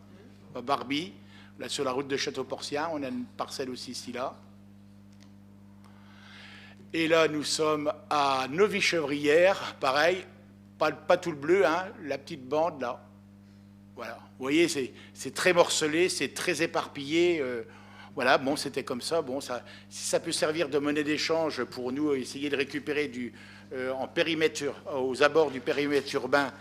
Barbie. Là, sur la route de Château-Porcien, on a une parcelle aussi ici, là. Et là, nous sommes à Novy-Chevrières, pareil, pas tout le bleu, la petite bande, là. Voilà. Vous voyez, c'est très morcelé, c'est très éparpillé. Voilà, bon, c'était comme ça. Bon, si ça peut servir de monnaie d'échange pour nous essayer de récupérer en périmètre, aux abords du périmètre urbain,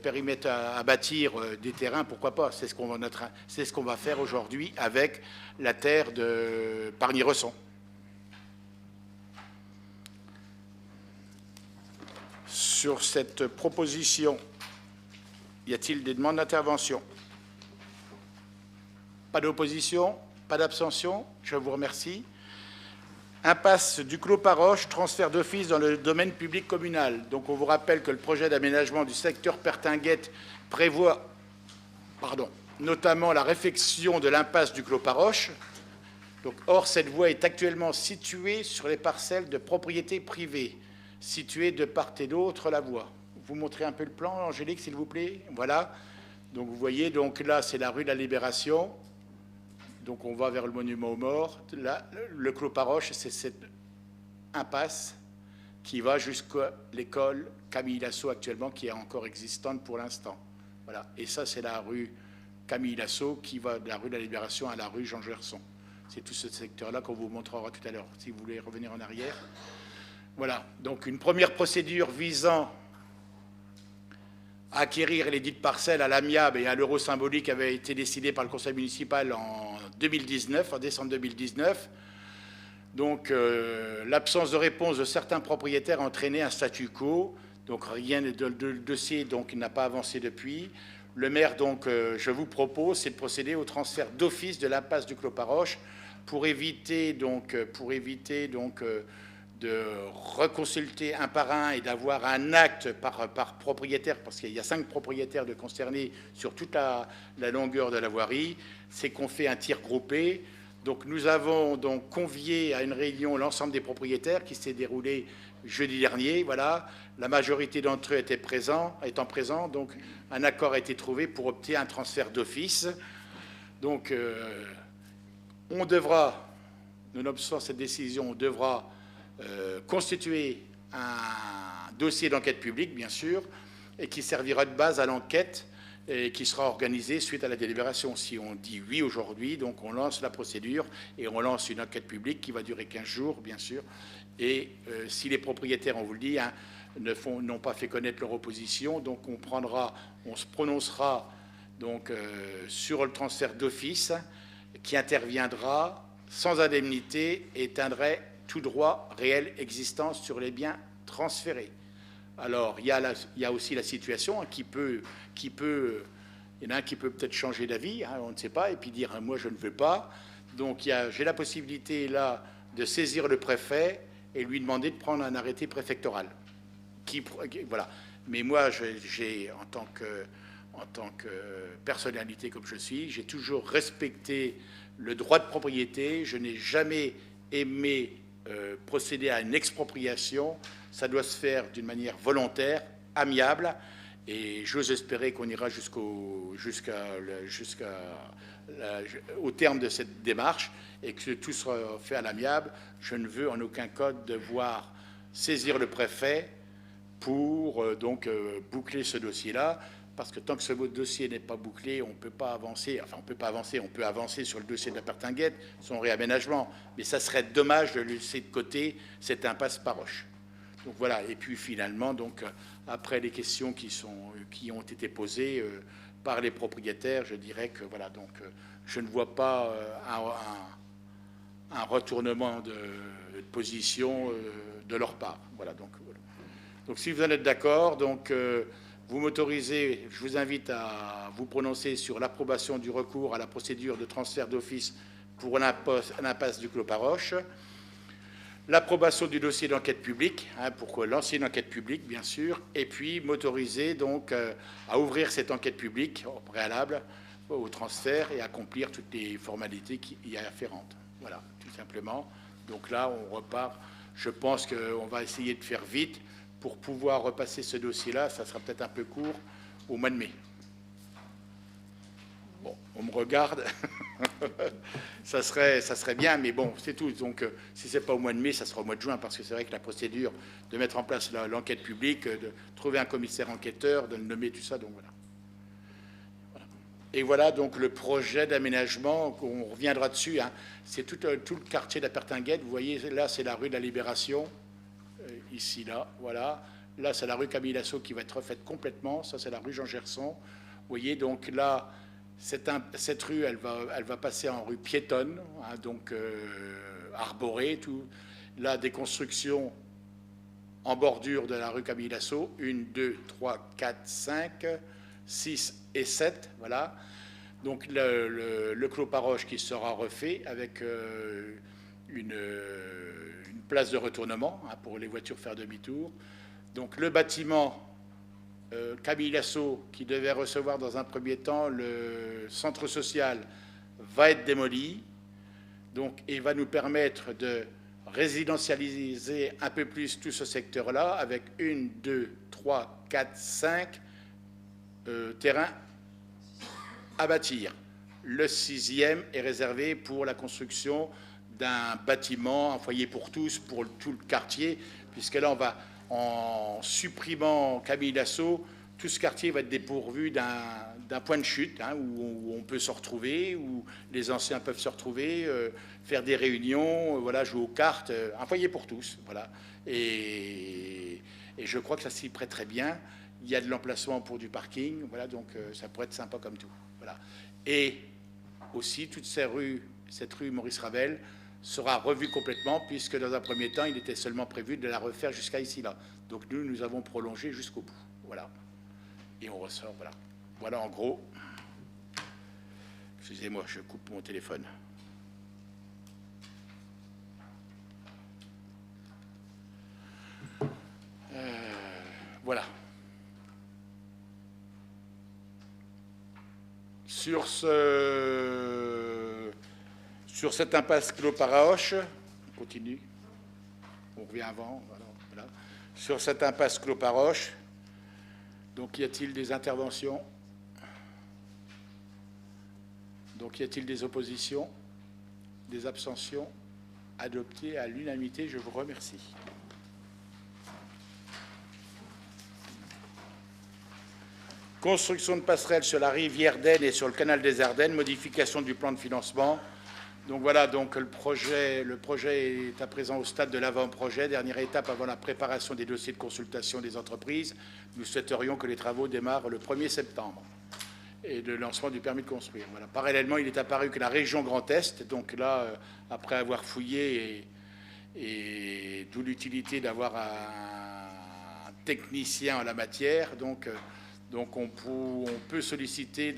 périmètre à bâtir des terrains, pourquoi pas? C'est ce qu'on va faire aujourd'hui avec la terre de Pargny-Resson. Sur cette proposition, y a-t-il des demandes d'intervention? Pas d'opposition? Pas d'abstention? Je vous remercie. Impasse du Clos Paroche, transfert d'office dans le domaine public communal. Donc on vous rappelle que le projet d'aménagement du secteur Pertinguette prévoit notamment la réfection de l'impasse du Clos Paroche. Or, cette voie est actuellement située sur les parcelles de propriété privée, situées de part et d'autre la voie. Vous montrez un peu le plan, Angélique, s'il vous plaît. Voilà. Donc vous voyez, donc là, c'est la rue de la Libération. Donc on va vers le monument aux morts. Là, le Clos Paroche, c'est cette impasse qui va jusqu'à l'école Camille Lasso actuellement, qui est encore existante pour l'instant. Voilà. Et ça, c'est la rue Camille Lasso qui va de la rue de la Libération à la rue Jean Gerson. C'est tout ce secteur-là qu'on vous montrera tout à l'heure, si vous voulez revenir en arrière. Voilà. Donc une première procédure visant à acquérir les dites parcelles à l'amiable et à l'euro symbolique avait été décidée par le conseil municipal en 2019, en décembre 2019. Donc l'absence de réponse de certains propriétaires a entraîné un statu quo. Donc rien de le dossier donc n'a pas avancé depuis. Le maire donc je vous propose c'est de procéder au transfert d'office de l'impasse du Clos Paroche pour éviter de reconsulter un par un et d'avoir un acte par propriétaire, parce qu'il y a 5 propriétaires de concernés sur toute la longueur de la voirie, c'est qu'on fait un tir groupé. Donc nous avons donc convié à une réunion l'ensemble des propriétaires qui s'est déroulée jeudi dernier. Voilà, la majorité d'entre eux étant présents, donc un accord a été trouvé pour obtenir un transfert d'office. Donc on devra, nonobstant cette décision, on devra constituer un dossier d'enquête publique, bien sûr, et qui servira de base à l'enquête et qui sera organisée suite à la délibération. Si on dit oui aujourd'hui, donc on lance la procédure et on lance une enquête publique qui va durer 15 jours, bien sûr. Et si les propriétaires, on vous le dit, hein, n'ont pas fait connaître leur opposition, donc on se prononcera donc, sur le transfert d'office qui interviendra sans indemnité et éteindrait tout droit réel existant sur les biens transférés. Alors, il y a aussi la situation hein, il y en a un qui peut peut-être changer d'avis, hein, on ne sait pas, et puis dire moi je ne veux pas. Donc j'ai la possibilité là de saisir le préfet et lui demander de prendre un arrêté préfectoral. Voilà. Mais moi, en tant que personnalité comme je suis, j'ai toujours respecté le droit de propriété. Je n'ai jamais aimé procéder à une expropriation. Ça doit se faire d'une manière volontaire, amiable, et j'ose espérer qu'on ira jusqu'au terme de cette démarche et que tout sera fait à l'amiable. Je ne veux en aucun cas devoir saisir le préfet pour boucler ce dossier-là, parce que tant que ce dossier n'est pas bouclé, on ne peut pas avancer. Enfin, on peut avancer sur le dossier de la Pertinguette, son réaménagement, mais ça serait dommage de laisser de côté cette impasse Paroche. Donc voilà, et puis finalement, donc, après les questions qui ont été posées par les propriétaires, je dirais que voilà, donc, je ne vois pas un retournement de position de leur part. Voilà, donc, voilà. Donc si vous en êtes d'accord, donc vous m'autorisez, je vous invite à vous prononcer sur l'approbation du recours à la procédure de transfert d'office pour l'impasse du Clos Paroche, l'approbation du dossier d'enquête publique, hein, pour lancer une enquête publique, bien sûr, et puis m'autoriser donc à ouvrir cette enquête publique au préalable au transfert et accomplir toutes les formalités qui y afférentes. Voilà, tout simplement. Donc là, on repart. Je pense qu'on va essayer de faire vite pour pouvoir repasser ce dossier-là. Ça sera peut-être un peu court au mois de mai. Bon, on me regarde. ça serait bien, mais bon, c'est tout. Donc, si ce n'est pas au mois de mai, ça sera au mois de juin, parce que c'est vrai que la procédure de mettre en place l'enquête publique, de trouver un commissaire enquêteur, de le nommer, tout ça, donc voilà. Et voilà donc le projet d'aménagement, on reviendra dessus, hein. C'est tout le quartier de la Pertinguette. Vous voyez, là, c'est la rue de la Libération, ici, là, voilà. Là, c'est la rue Camille Lasso qui va être refaite complètement. Ça, c'est la rue Jean Gerson. Vous voyez, donc là, cette rue, elle va passer en rue piétonne, hein, donc arborée, tout. Là, des constructions en bordure de la rue Camille Lasso, 1, 2, 3, 4, 5, 6 et 7, voilà. Donc le Clos Paroche qui sera refait avec une place de retournement, hein, pour les voitures faire demi-tour. Donc le bâtiment Camille Lasso, qui devait recevoir dans un premier temps le centre social, va être démoli, donc, et va nous permettre de résidentialiser un peu plus tout ce secteur-là avec 1, 2, 3, 4, 5 terrains à bâtir. Le 6e est réservé pour la construction d'un bâtiment, un foyer pour tous, pour tout le quartier, puisque là, on va, en supprimant Camille Lasso, tout ce quartier va être dépourvu d'un point de chute, hein, où on peut se retrouver, où les anciens peuvent se retrouver, faire des réunions, voilà, jouer aux cartes, un foyer pour tous, voilà. Et je crois que ça s'y prête très bien. Il y a de l'emplacement pour du parking, voilà, donc ça pourrait être sympa comme tout. Voilà. Et aussi, cette rue Maurice Ravel sera revue complètement, puisque dans un premier temps, il était seulement prévu de la refaire jusqu'à ici, là. Donc nous avons prolongé jusqu'au bout. Voilà. Et on ressort, voilà. Voilà en gros. Excusez-moi, je coupe mon téléphone. sur cette impasse Clos-Paraoche, on continue, on revient avant, voilà. Sur cette impasse Clos-Paraoche, donc y a-t-il des interventions? Donc y a-t-il des oppositions? Des abstentions? Adopté à l'unanimité, je vous remercie. Construction de passerelles sur la rivière d'Aisne et sur le canal des Ardennes, modification du plan de financement. Donc voilà, donc le projet est à présent au stade de l'avant-projet, dernière étape avant la préparation des dossiers de consultation des entreprises. Nous souhaiterions que les travaux démarrent le 1er septembre et le lancement du permis de construire. Voilà. Parallèlement, il est apparu que la région Grand Est, donc là, après avoir fouillé et d'où l'utilité d'avoir un technicien en la matière, donc on peut solliciter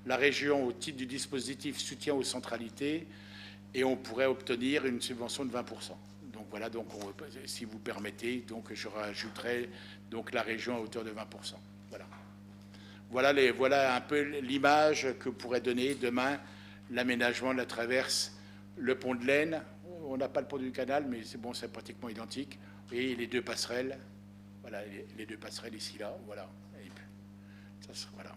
la région au titre du dispositif soutien aux centralités et on pourrait obtenir une subvention de 20%. Donc voilà, donc si vous permettez, donc je rajouterai donc la région à hauteur de 20%. Voilà. Voilà un peu l'image que pourrait donner demain l'aménagement de la traverse, le pont de l'Aisne. On n'a pas le pont du canal, mais c'est bon, c'est pratiquement identique. Et les deux passerelles, voilà, les deux passerelles ici, là, voilà. Et voilà.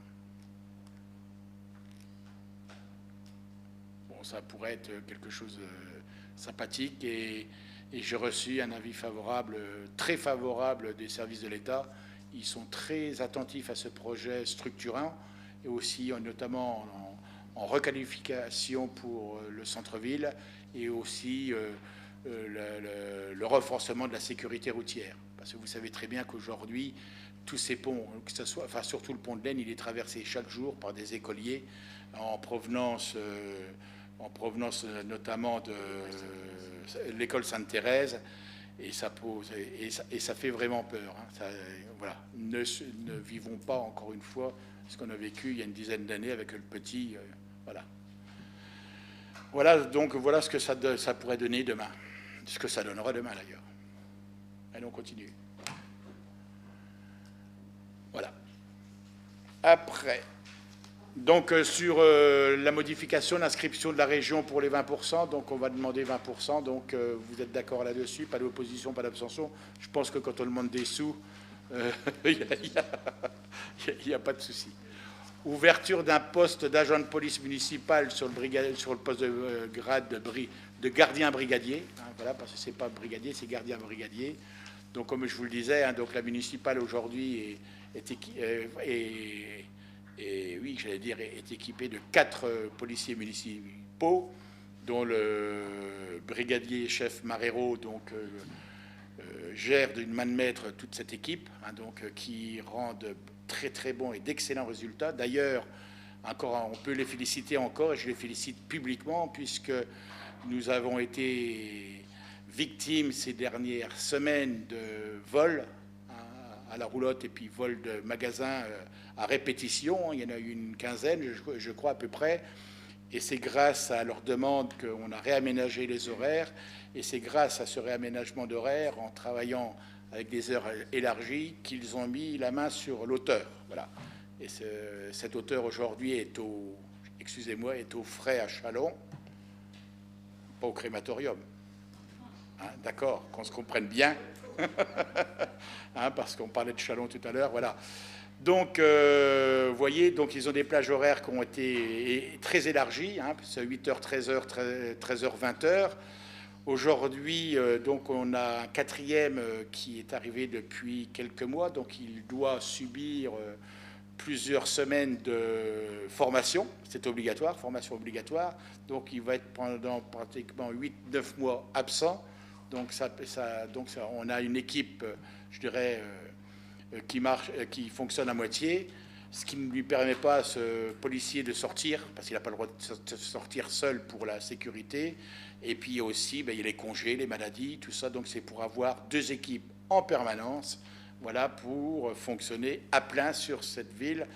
Bon, ça pourrait être quelque chose de sympathique et j'ai reçu un avis favorable, très favorable des services de l'État. Ils sont très attentifs à ce projet structurant et aussi notamment en requalification pour le centre-ville et aussi le renforcement de la sécurité routière. Parce que vous savez très bien qu'aujourd'hui, tous ces ponts, que ce soit, enfin surtout le pont de l'Aisne, il est traversé chaque jour par des écoliers en provenance notamment de l'école Sainte-Thérèse. Et ça fait vraiment peur. Hein. Voilà. Ne vivons pas encore une fois ce qu'on a vécu il y a une dizaine d'années avec le petit. Voilà. Voilà, donc voilà ce que ça pourrait donner demain. Ce que ça donnera demain d'ailleurs. Allez, on continue. Voilà. Après, donc sur la modification, l'inscription de la région pour les 20%, donc on va demander 20%, donc vous êtes d'accord là-dessus, pas d'opposition, pas d'abstention. Je pense que quand on demande des sous, il n'y a pas de souci. Ouverture d'un poste d'agent de police municipale sur le poste de grade de gardien brigadier, hein, voilà, parce que c'est pas brigadier, c'est gardien brigadier. Donc comme je vous le disais, hein, donc la municipale aujourd'hui est équipée de 4 policiers municipaux, dont le brigadier chef Marrero gère d'une main de maître toute cette équipe, hein, qui rend de très très bons et d'excellents résultats. D'ailleurs, on peut les féliciter encore, et je les félicite publiquement, puisque nous avons été victimes ces dernières semaines de vols à la roulotte et puis vols de magasins à répétition. Il y en a eu une quinzaine, je crois, à peu près. Et c'est grâce à leur demande qu'on a réaménagé les horaires. Et c'est grâce à ce réaménagement d'horaires, en travaillant avec des heures élargies, qu'ils ont mis la main sur l'auteur. Voilà. Et cet auteur aujourd'hui est au frais à Châlons, pas au crématorium. Hein, d'accord, qu'on se comprenne bien. Hein, parce qu'on parlait de Châlons tout à l'heure. Voilà. Donc, vous voyez, donc ils ont des plages horaires qui ont été très élargies, hein, c'est 8h, 13h, 13h, 20h. Aujourd'hui, donc on a un quatrième qui est arrivé depuis quelques mois, donc il doit subir plusieurs semaines de formation, c'est obligatoire, formation obligatoire, donc il va être pendant pratiquement 8-9 mois absent. Donc, on a une équipe, je dirais, qui fonctionne à moitié, ce qui ne lui permet pas à ce policier de sortir, parce qu'il n'a pas le droit de sortir seul pour la sécurité. Et puis aussi, il y a les congés, les maladies, tout ça. Donc c'est pour avoir 2 équipes en permanence, voilà, pour fonctionner à plein sur cette ville.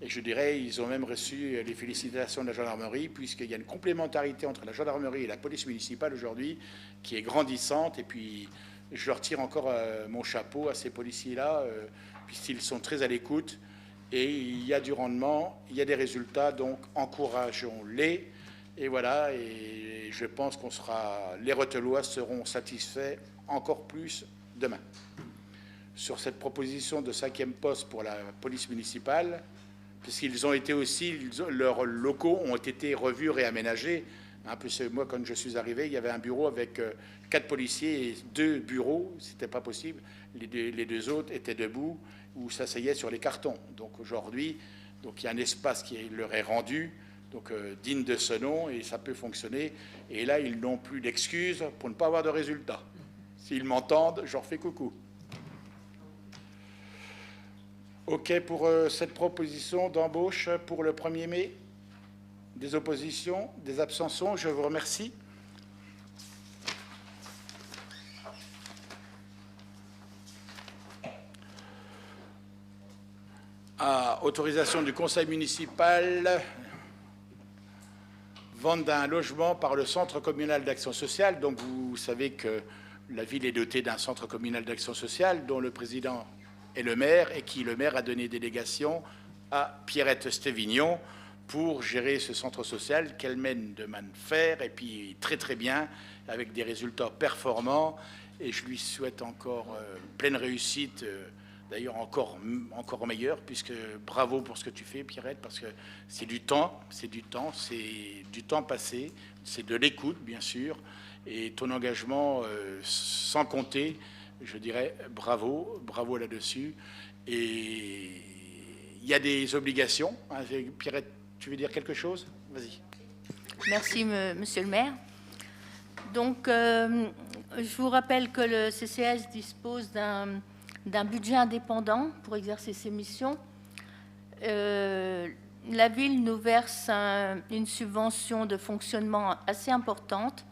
Et je dirais, ils ont même reçu les félicitations de la gendarmerie, puisqu'il y a une complémentarité entre la gendarmerie et la police municipale aujourd'hui, qui est grandissante. Et puis, je leur tire encore mon chapeau à ces policiers-là, puisqu'ils sont très à l'écoute. et il y a du rendement, il y a des résultats, donc encourageons-les. Et voilà, et je pense les Rethelois seront satisfaits encore plus demain. Sur cette proposition de 5e poste pour la police municipale, puisqu'ils ont été aussi, leurs locaux ont été revus, réaménagés. Moi, quand je suis arrivé, il y avait un bureau avec 4 policiers et 2 bureaux, c'était pas possible. Les deux autres étaient debout ou s'asseyaient sur les cartons. Donc aujourd'hui, il y a un espace qui leur est rendu, donc digne de ce nom, et ça peut fonctionner. Et là, ils n'ont plus d'excuses pour ne pas avoir de résultats. S'ils m'entendent, je leur fais coucou. OK pour cette proposition d'embauche pour le 1er mai. Des oppositions, des abstentions, je vous remercie. Autorisation du conseil municipal, vente d'un logement par le centre communal d'action sociale. Donc vous savez que la ville est dotée d'un centre communal d'action sociale dont le président est le maire et qui, le maire, a donné délégation à Pierrette Stévignon pour gérer ce centre social qu'elle mène de main de fer et puis très très bien avec des résultats performants, et je lui souhaite encore pleine réussite, d'ailleurs encore meilleure, puisque bravo pour ce que tu fais, Pierrette, parce que c'est du temps passé, c'est de l'écoute bien sûr, et ton engagement sans compter, je dirais bravo là-dessus. Et il y a des obligations, hein. Pierrette, tu veux dire quelque chose? Vas-y. Merci, monsieur le maire. Donc, je vous rappelle que le CCAS dispose d'un budget indépendant pour exercer ses missions. La ville nous verse une subvention de fonctionnement assez importante.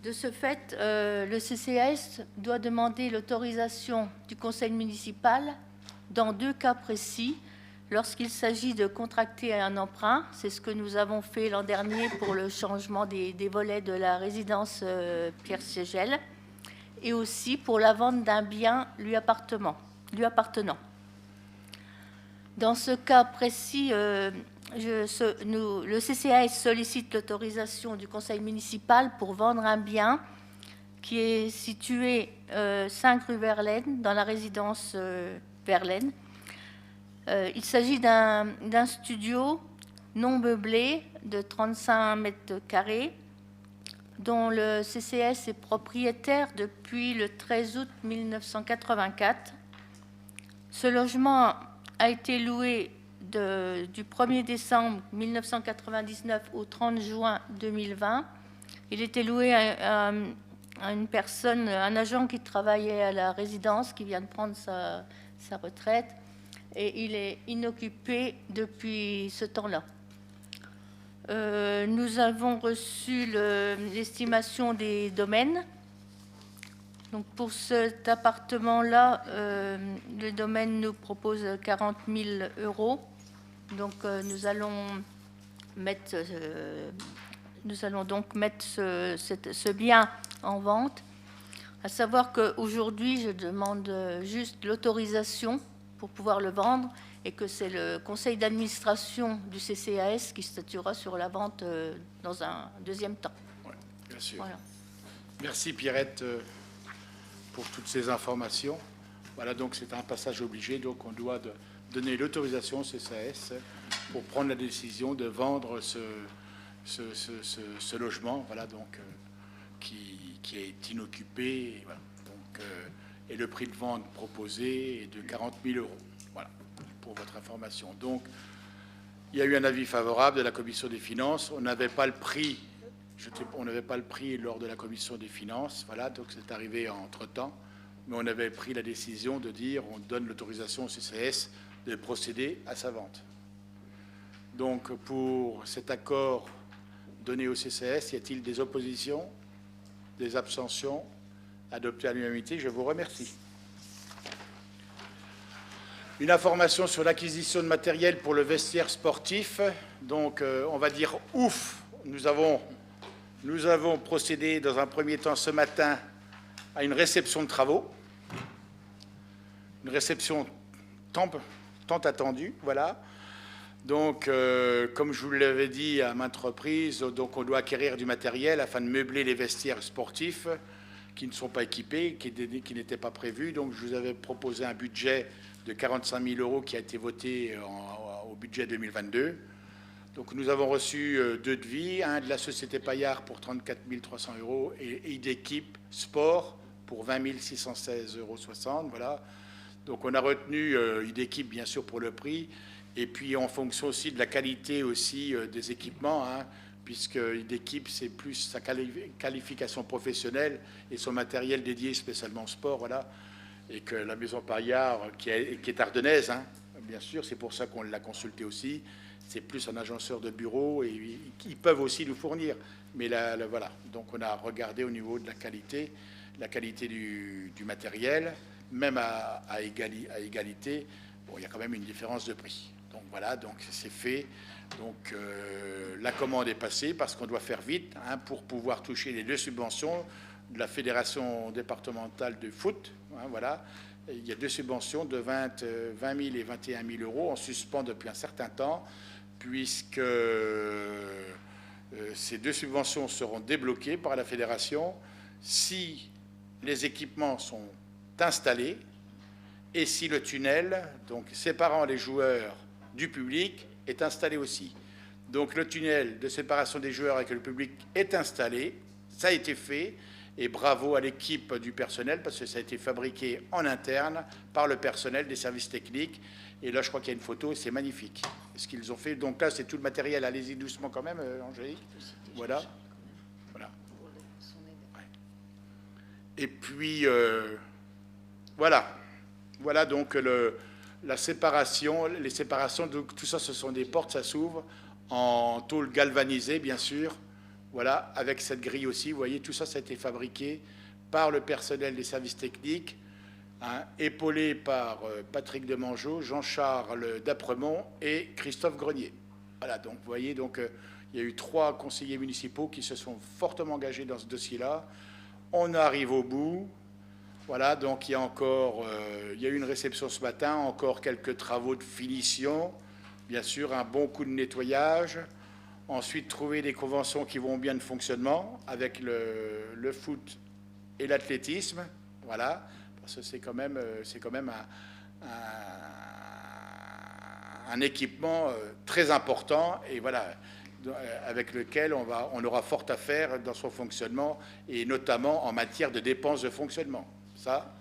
De ce fait, le CCAS doit demander l'autorisation du conseil municipal dans 2 cas précis. Lorsqu'il s'agit de contracter un emprunt, c'est ce que nous avons fait l'an dernier pour le changement des volets de la résidence Pierre Ségel, et aussi pour la vente d'un bien lui appartenant. Dans ce cas précis, le CCAS sollicite l'autorisation du conseil municipal pour vendre un bien qui est situé 5 rue Verlaine, dans la résidence Verlaine. Il s'agit d'un studio non meublé de 35 mètres carrés dont le CCAS est propriétaire depuis le 13 août 1984. Ce logement a été loué du 1er décembre 1999 au 30 juin 2020. Il était loué à une personne, un agent qui travaillait à la résidence, qui vient de prendre sa retraite. Et il est inoccupé depuis ce temps-là. Nous avons reçu l'estimation des domaines. Donc pour cet appartement-là, le domaine nous propose 40 000 €. Donc nous allons donc mettre ce bien en vente. À savoir qu'aujourd'hui, je demande juste l'autorisation pour pouvoir le vendre, et que c'est le conseil d'administration du CCAS qui statuera sur la vente dans un deuxième temps. Oui, bien sûr. Voilà. Merci Pierrette pour toutes ces informations. Voilà, donc c'est un passage obligé, donc on doit donner l'autorisation au CCAS pour prendre la décision de vendre ce logement, voilà, donc qui est inoccupé, et voilà. Donc, et le prix de vente proposé est de 40 000 €. Voilà, pour votre information. Donc, il y a eu un avis favorable de la commission des finances. On n'avait pas le prix. On n'avait pas le prix lors de la commission des finances. Voilà, donc c'est arrivé entre-temps. Mais on avait pris la décision de dire on donne l'autorisation au CCAS de procéder à sa vente. Donc, pour cet accord donné au CCAS, y a-t-il des oppositions, des abstentions? Adopté à l'unanimité, je vous remercie. Une information sur l'acquisition de matériel pour le vestiaire sportif. Donc, on va dire ouf, nous avons procédé dans un premier temps ce matin à une réception de travaux, une réception tant attendu, voilà. Donc, comme je vous l'avais dit à maintes reprises, donc on doit acquérir du matériel afin de meubler les vestiaires sportifs qui ne sont pas équipés, qui n'étaient pas prévus. Donc, je vous avais proposé un budget de 45 000 € qui a été voté au budget 2022. Donc, nous avons reçu 2 devis, un de la société Paillard pour 34 300 € et d'Équipe Sport pour 20 616,60 €. Voilà. Donc, on a retenu d'Équipe, bien sûr, pour le prix. Et puis en fonction aussi de la qualité aussi des équipements, hein, puisque d'équipe, c'est plus sa qualification professionnelle et son matériel dédié spécialement au sport, voilà. Et que la maison Paillard, qui est ardennaise, hein, bien sûr, c'est pour ça qu'on l'a consulté aussi, c'est plus un agenceur de bureau, et ils peuvent aussi nous fournir. Mais là, voilà, donc on a regardé au niveau de la qualité du matériel, même à égalité, bon, il y a quand même une différence de prix. Donc voilà, donc c'est fait. Donc la commande est passée parce qu'on doit faire vite, hein, pour pouvoir toucher les 2 subventions de la Fédération départementale de foot. Hein, voilà. Et il y a 2 subventions de 20 000 et 21 000 € en suspens depuis un certain temps, puisque ces 2 subventions seront débloquées par la fédération si les équipements sont installés et si le tunnel, donc séparant les joueurs du public, est installé aussi. Donc le tunnel de séparation des joueurs avec le public est installé, ça a été fait, et bravo à l'équipe du personnel, parce que ça a été fabriqué en interne par le personnel des services techniques. Et là, je crois qu'il y a une photo, c'est magnifique ce qu'ils ont fait. Donc là, c'est tout le matériel. Allez-y doucement quand même, Angélique. Voilà. Voilà. Ouais. Et puis, voilà. Voilà donc la séparation, les séparations, donc tout ça, ce sont des portes, ça s'ouvre en tôle galvanisée, bien sûr. Voilà, avec cette grille aussi, vous voyez, tout ça, ça a été fabriqué par le personnel des services techniques, hein, épaulé par Patrick Demangeau, Jean-Charles Dapremont et Christophe Grenier. Voilà, donc vous voyez, donc, il y a eu 3 conseillers municipaux qui se sont fortement engagés dans ce dossier-là. On arrive au bout. Voilà, donc il y a encore, il y a eu une réception ce matin, encore quelques travaux de finition, bien sûr, un bon coup de nettoyage. Ensuite, trouver des conventions qui vont bien de fonctionnement avec le foot et l'athlétisme, voilà, parce que c'est quand même un équipement très important, et voilà, avec lequel on aura fort à faire dans son fonctionnement, et notamment en matière de dépenses de fonctionnement. Ça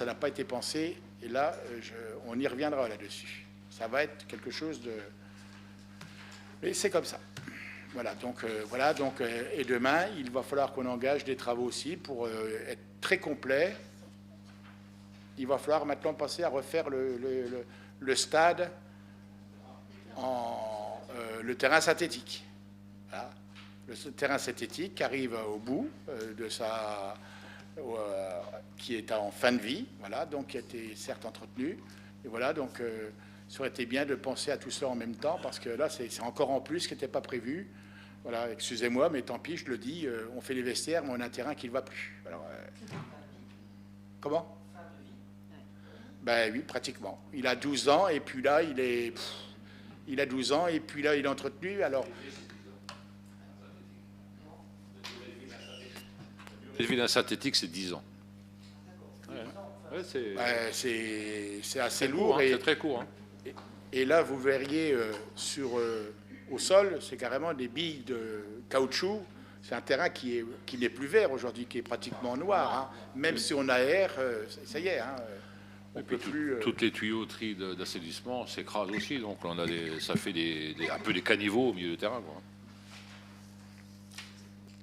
n'a pas été pensé, et là, on y reviendra là-dessus. Ça va être quelque chose de... Mais c'est comme ça. Voilà, donc, et demain, il va falloir qu'on engage des travaux aussi pour être très complet. Il va falloir maintenant passer à refaire le stade, le terrain synthétique. Voilà. Le terrain synthétique arrive au bout de qui est en fin de vie, voilà, donc qui a été certes entretenu. Et voilà, donc ça aurait été bien de penser à tout cela en même temps, parce que là, c'est encore en plus qui n'était pas prévu. Voilà, excusez-moi, mais tant pis, je le dis, on fait les vestiaires, mais on a un terrain qui ne va plus. Alors, comment ? Ben oui, pratiquement. Il a 12 ans, et puis là, il a 12 ans, et puis là, il est entretenu. Alors, le vie d'un synthétique, c'est 10 ans. Ouais, c'est assez lourd. Hein, c'est très court. Hein. Et là, vous verriez au sol, c'est carrément des billes de caoutchouc. C'est un terrain qui n'est plus vert aujourd'hui, qui est pratiquement noir. Hein. Même si on aère, ça y est. Hein, on peut plus, toutes les tuyauteries d'assainissement s'écrasent aussi. Donc on a ça fait un peu des caniveaux au milieu du terrain, quoi.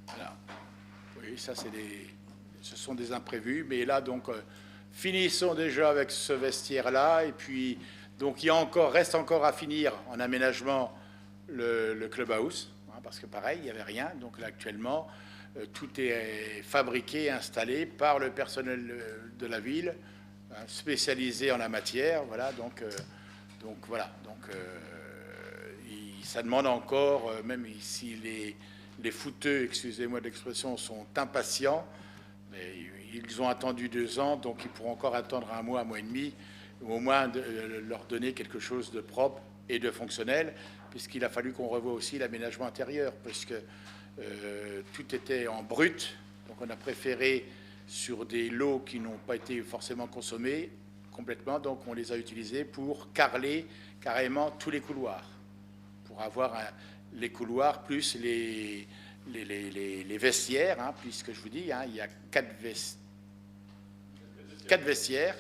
Voilà. Oui, ça, ce sont des imprévus. Mais là, donc, finissons déjà avec ce vestiaire-là. Et puis, donc, reste encore à finir en aménagement le clubhouse, hein, parce que pareil, il n'y avait rien. Donc là, actuellement, tout est fabriqué et installé par le personnel de la ville, hein, spécialisé en la matière. Voilà, donc voilà. Donc, ça demande encore, même si les footeux, excusez-moi de l'expression, sont impatients, mais ils ont attendu 2 ans, donc ils pourront encore attendre un mois et demi, ou au moins leur donner quelque chose de propre et de fonctionnel, puisqu'il a fallu qu'on revoie aussi l'aménagement intérieur, parce que tout était en brut, donc on a préféré sur des lots qui n'ont pas été forcément consommés complètement, donc on les a utilisés pour carreler carrément tous les couloirs, pour avoir les couloirs plus les vestiaires, hein, puisque je vous dis, hein, il y a 4 vestiaires.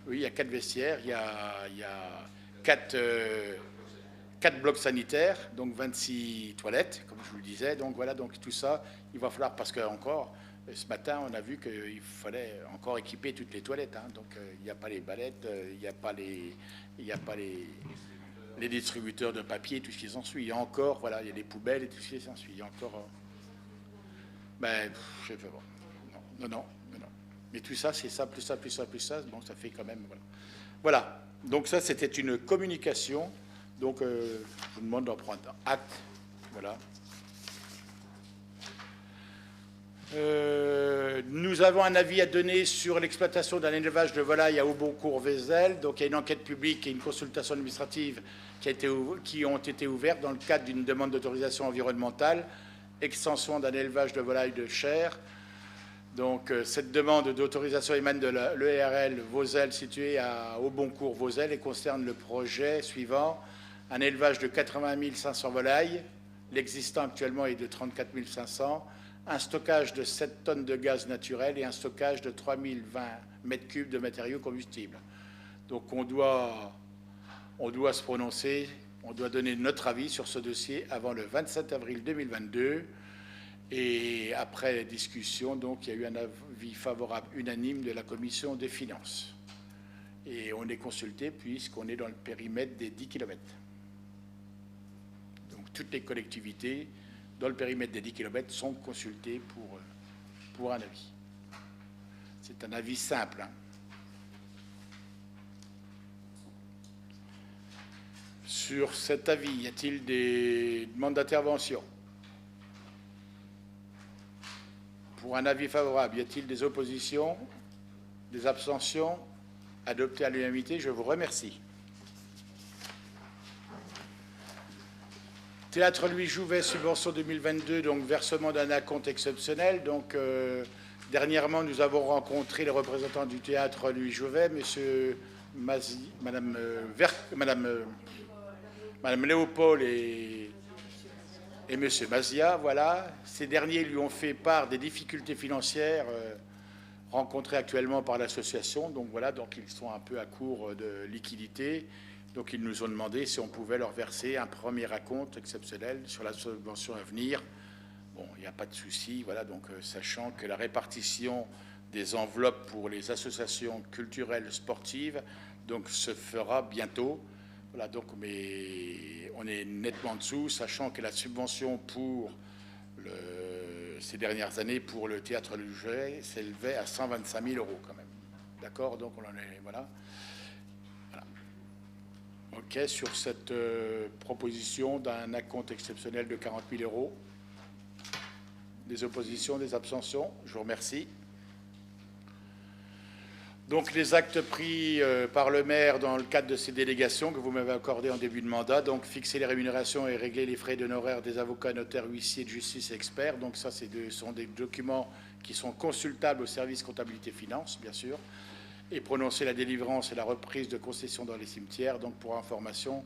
Oui, il y a 4 vestiaires, il y a 4 blocs sanitaires, donc 26 toilettes, comme je vous le disais. Donc voilà, donc tout ça, il va falloir, parce que encore, ce matin, on a vu qu'il fallait encore équiper toutes les toilettes. Hein, donc il n'y a pas les ballettes, il n'y a pas les distributeurs de papier, tout ce qui s'ensuit. Il y a encore, voilà, il y a des poubelles et tout ce qui s'ensuit. Il y a encore... ben, je sais pas. Non. Mais tout ça, c'est ça, plus ça, bon, ça fait quand même... Voilà. Donc ça, c'était une communication. Donc, je vous demande d'en prendre acte. Voilà. Nous avons un avis à donner sur l'exploitation d'un élevage de volailles à Auboncourt-Vézel. Donc, il y a une enquête publique et une consultation administrative qui ont été ouvertes dans le cadre d'une demande d'autorisation environnementale, extension d'un élevage de volailles de chair. Donc, cette demande d'autorisation émane de l'ERL Vauzel située à Auboncourt-Vauzel et concerne le projet suivant: un élevage de 80 500 volailles, l'existant actuellement est de 34 500, un stockage de 7 tonnes de gaz naturel et un stockage de 3020 m3 de matériaux combustibles. Donc on doit se prononcer, on doit donner notre avis sur ce dossier avant le 27 avril 2022. Et après discussion, donc, il y a eu un avis favorable unanime de la Commission des finances. Et on est consulté puisqu'on est dans le périmètre des 10 km. Donc toutes les collectivités dans le périmètre des 10 km sont consultées pour un avis. C'est un avis simple. Hein. Sur cet avis, y a-t-il des demandes d'intervention? Pour un avis favorable, y a-t-il des oppositions, des abstentions? Adopté à l'unanimité, je vous remercie. Théâtre Louis Jouvet, subvention 2022, donc versement d'un acompte exceptionnel. Donc, dernièrement, nous avons rencontré les représentants du Théâtre Louis Jouvet, Monsieur Mazi, Madame Léopold et Monsieur Mazia. Voilà. Ces derniers lui ont fait part des difficultés financières rencontrées actuellement par l'association. Donc voilà, donc ils sont un peu à court de liquidité. Donc ils nous ont demandé si on pouvait leur verser un premier acompte exceptionnel sur la subvention à venir. Bon, il n'y a pas de souci, voilà, donc sachant que la répartition des enveloppes pour les associations culturelles sportives donc se fera bientôt. Voilà, donc mais on est nettement en dessous, sachant que la subvention pour ces dernières années pour le théâtre du Jouet s'élevait à 125 000 € quand même. D'accord, donc on en est voilà. OK, sur cette proposition d'un acompte exceptionnel de 40 000 €. Des oppositions, des abstentions? Je vous remercie. Donc, les actes pris par le maire dans le cadre de ces délégations que vous m'avez accordées en début de mandat, donc fixer les rémunérations et régler les frais d'honoraires des avocats, notaires, huissiers de justice et experts. Donc, ça, ce sont des documents qui sont consultables au service comptabilité finance, bien sûr. Et prononcer la délivrance et la reprise de concessions dans les cimetières. Donc, pour information,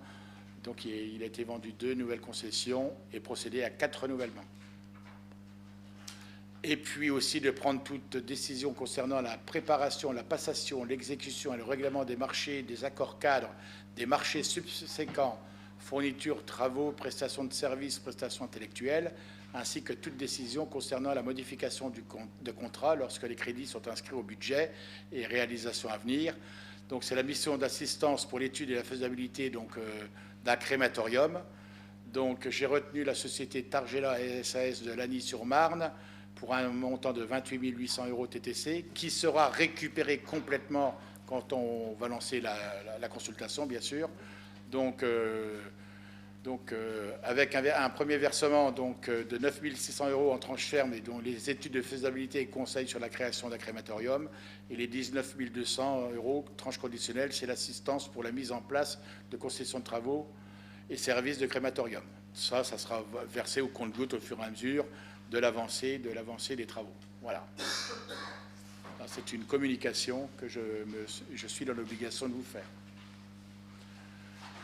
donc, il a été vendu 2 nouvelles concessions et procéder à 4 renouvellements. Et puis aussi de prendre toute décision concernant la préparation, la passation, l'exécution et le règlement des marchés, des accords cadres, des marchés subséquents, fournitures, travaux, prestations de services, prestations intellectuelles, ainsi que toute décision concernant la modification de contrat lorsque les crédits sont inscrits au budget et réalisations à venir. Donc c'est la mission d'assistance pour l'étude et la faisabilité d'un crématorium. Donc j'ai retenu la société Targela SAS de Lagny-sur-Marne pour un montant de 28 800 € TTC, qui sera récupéré complètement quand on va lancer la consultation, bien sûr. Donc, Donc, avec un premier versement donc, de 9 600 € en tranche ferme et dont les études de faisabilité et conseils sur la création d'un crématorium, et les 19 200 € tranche conditionnelle, c'est l'assistance pour la mise en place de concessions de travaux et services de crématorium. Ça sera versé au compte-gouttes au fur et à mesure de l'avancée des travaux. Voilà. C'est une communication que je suis dans l'obligation de vous faire.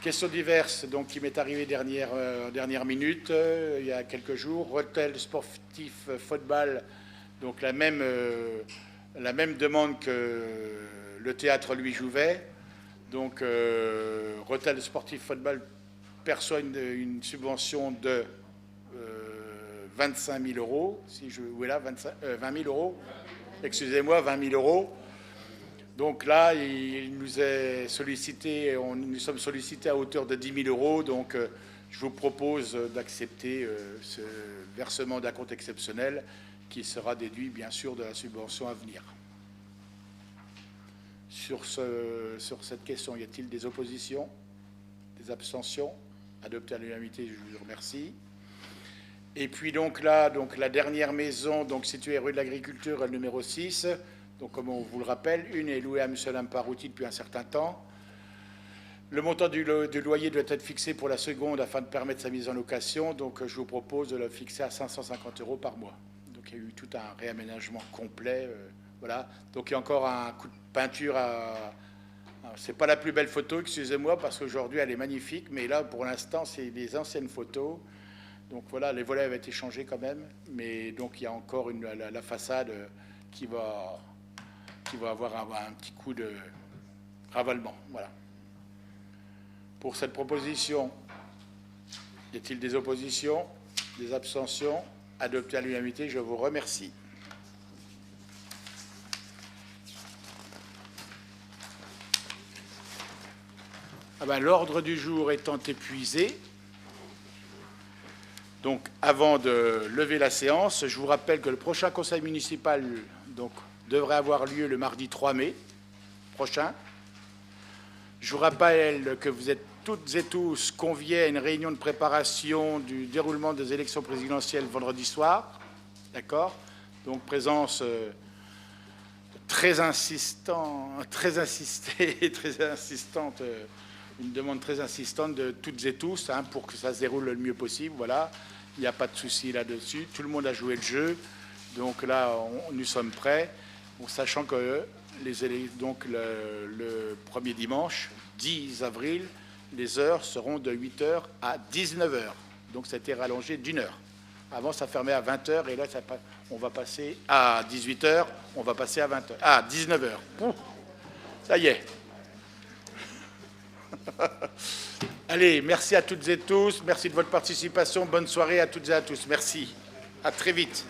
Questions diverses, donc, qui m'est arrivée dernière minute, il y a quelques jours. Rethel sportif football, donc la même demande que le théâtre Louis Jouvet. Donc, Rethel sportif football perçoit une subvention de 25 000 €. Si je, où est là, 20 000 €. Excusez-moi, 20 000 €. Donc là, il nous est sollicité, nous sommes sollicités à hauteur de 10 000 €. Donc, je vous propose d'accepter ce versement d'un compte exceptionnel qui sera déduit, bien sûr, de la subvention à venir. Sur cette question, y a-t-il des oppositions, des abstentions? Adopté à l'unanimité, je vous remercie. Et puis donc là, la dernière maison, donc située rue de l'Agriculture, numéro 6. Donc, comme on vous le rappelle, une est louée à M. Lamparouti depuis un certain temps. Le montant du loyer doit être fixé pour la seconde afin de permettre sa mise en location. Donc, je vous propose de le fixer à 550 € par mois. Donc, il y a eu tout un réaménagement complet. Voilà. Donc, il y a encore un coup de peinture à... C'est pas la plus belle photo, excusez-moi, parce qu'aujourd'hui, elle est magnifique. Mais là, pour l'instant, c'est des anciennes photos. Donc, voilà, les volets avaient été changés quand même. Mais donc, il y a encore la façade qui va avoir un petit coup de ravalement. Voilà. Pour cette proposition, y a-t-il des oppositions, des abstentions? Adopté à l'unanimité, je vous remercie. L'ordre du jour étant épuisé, donc avant de lever la séance, je vous rappelle que le prochain conseil municipal devrait avoir lieu le mardi 3 mai prochain. Je vous rappelle que vous êtes toutes et tous conviés à une réunion de préparation du déroulement des élections présidentielles vendredi soir. D'accord? Donc, présence très insistante, une demande très insistante de toutes et tous pour que ça se déroule le mieux possible. Voilà, il n'y a pas de souci là-dessus. Tout le monde a joué le jeu. Donc là, nous sommes prêts. Sachant que le premier dimanche, 10 avril, les heures seront de 8 h à 19 h. Donc, ça a été rallongé d'1 heure. Avant, ça fermait à 20 h et là, on va passer à 18 h. On va passer à 20 h. À 19 h. Ça y est. Allez, merci à toutes et tous. Merci de votre participation. Bonne soirée à toutes et à tous. Merci. À très vite.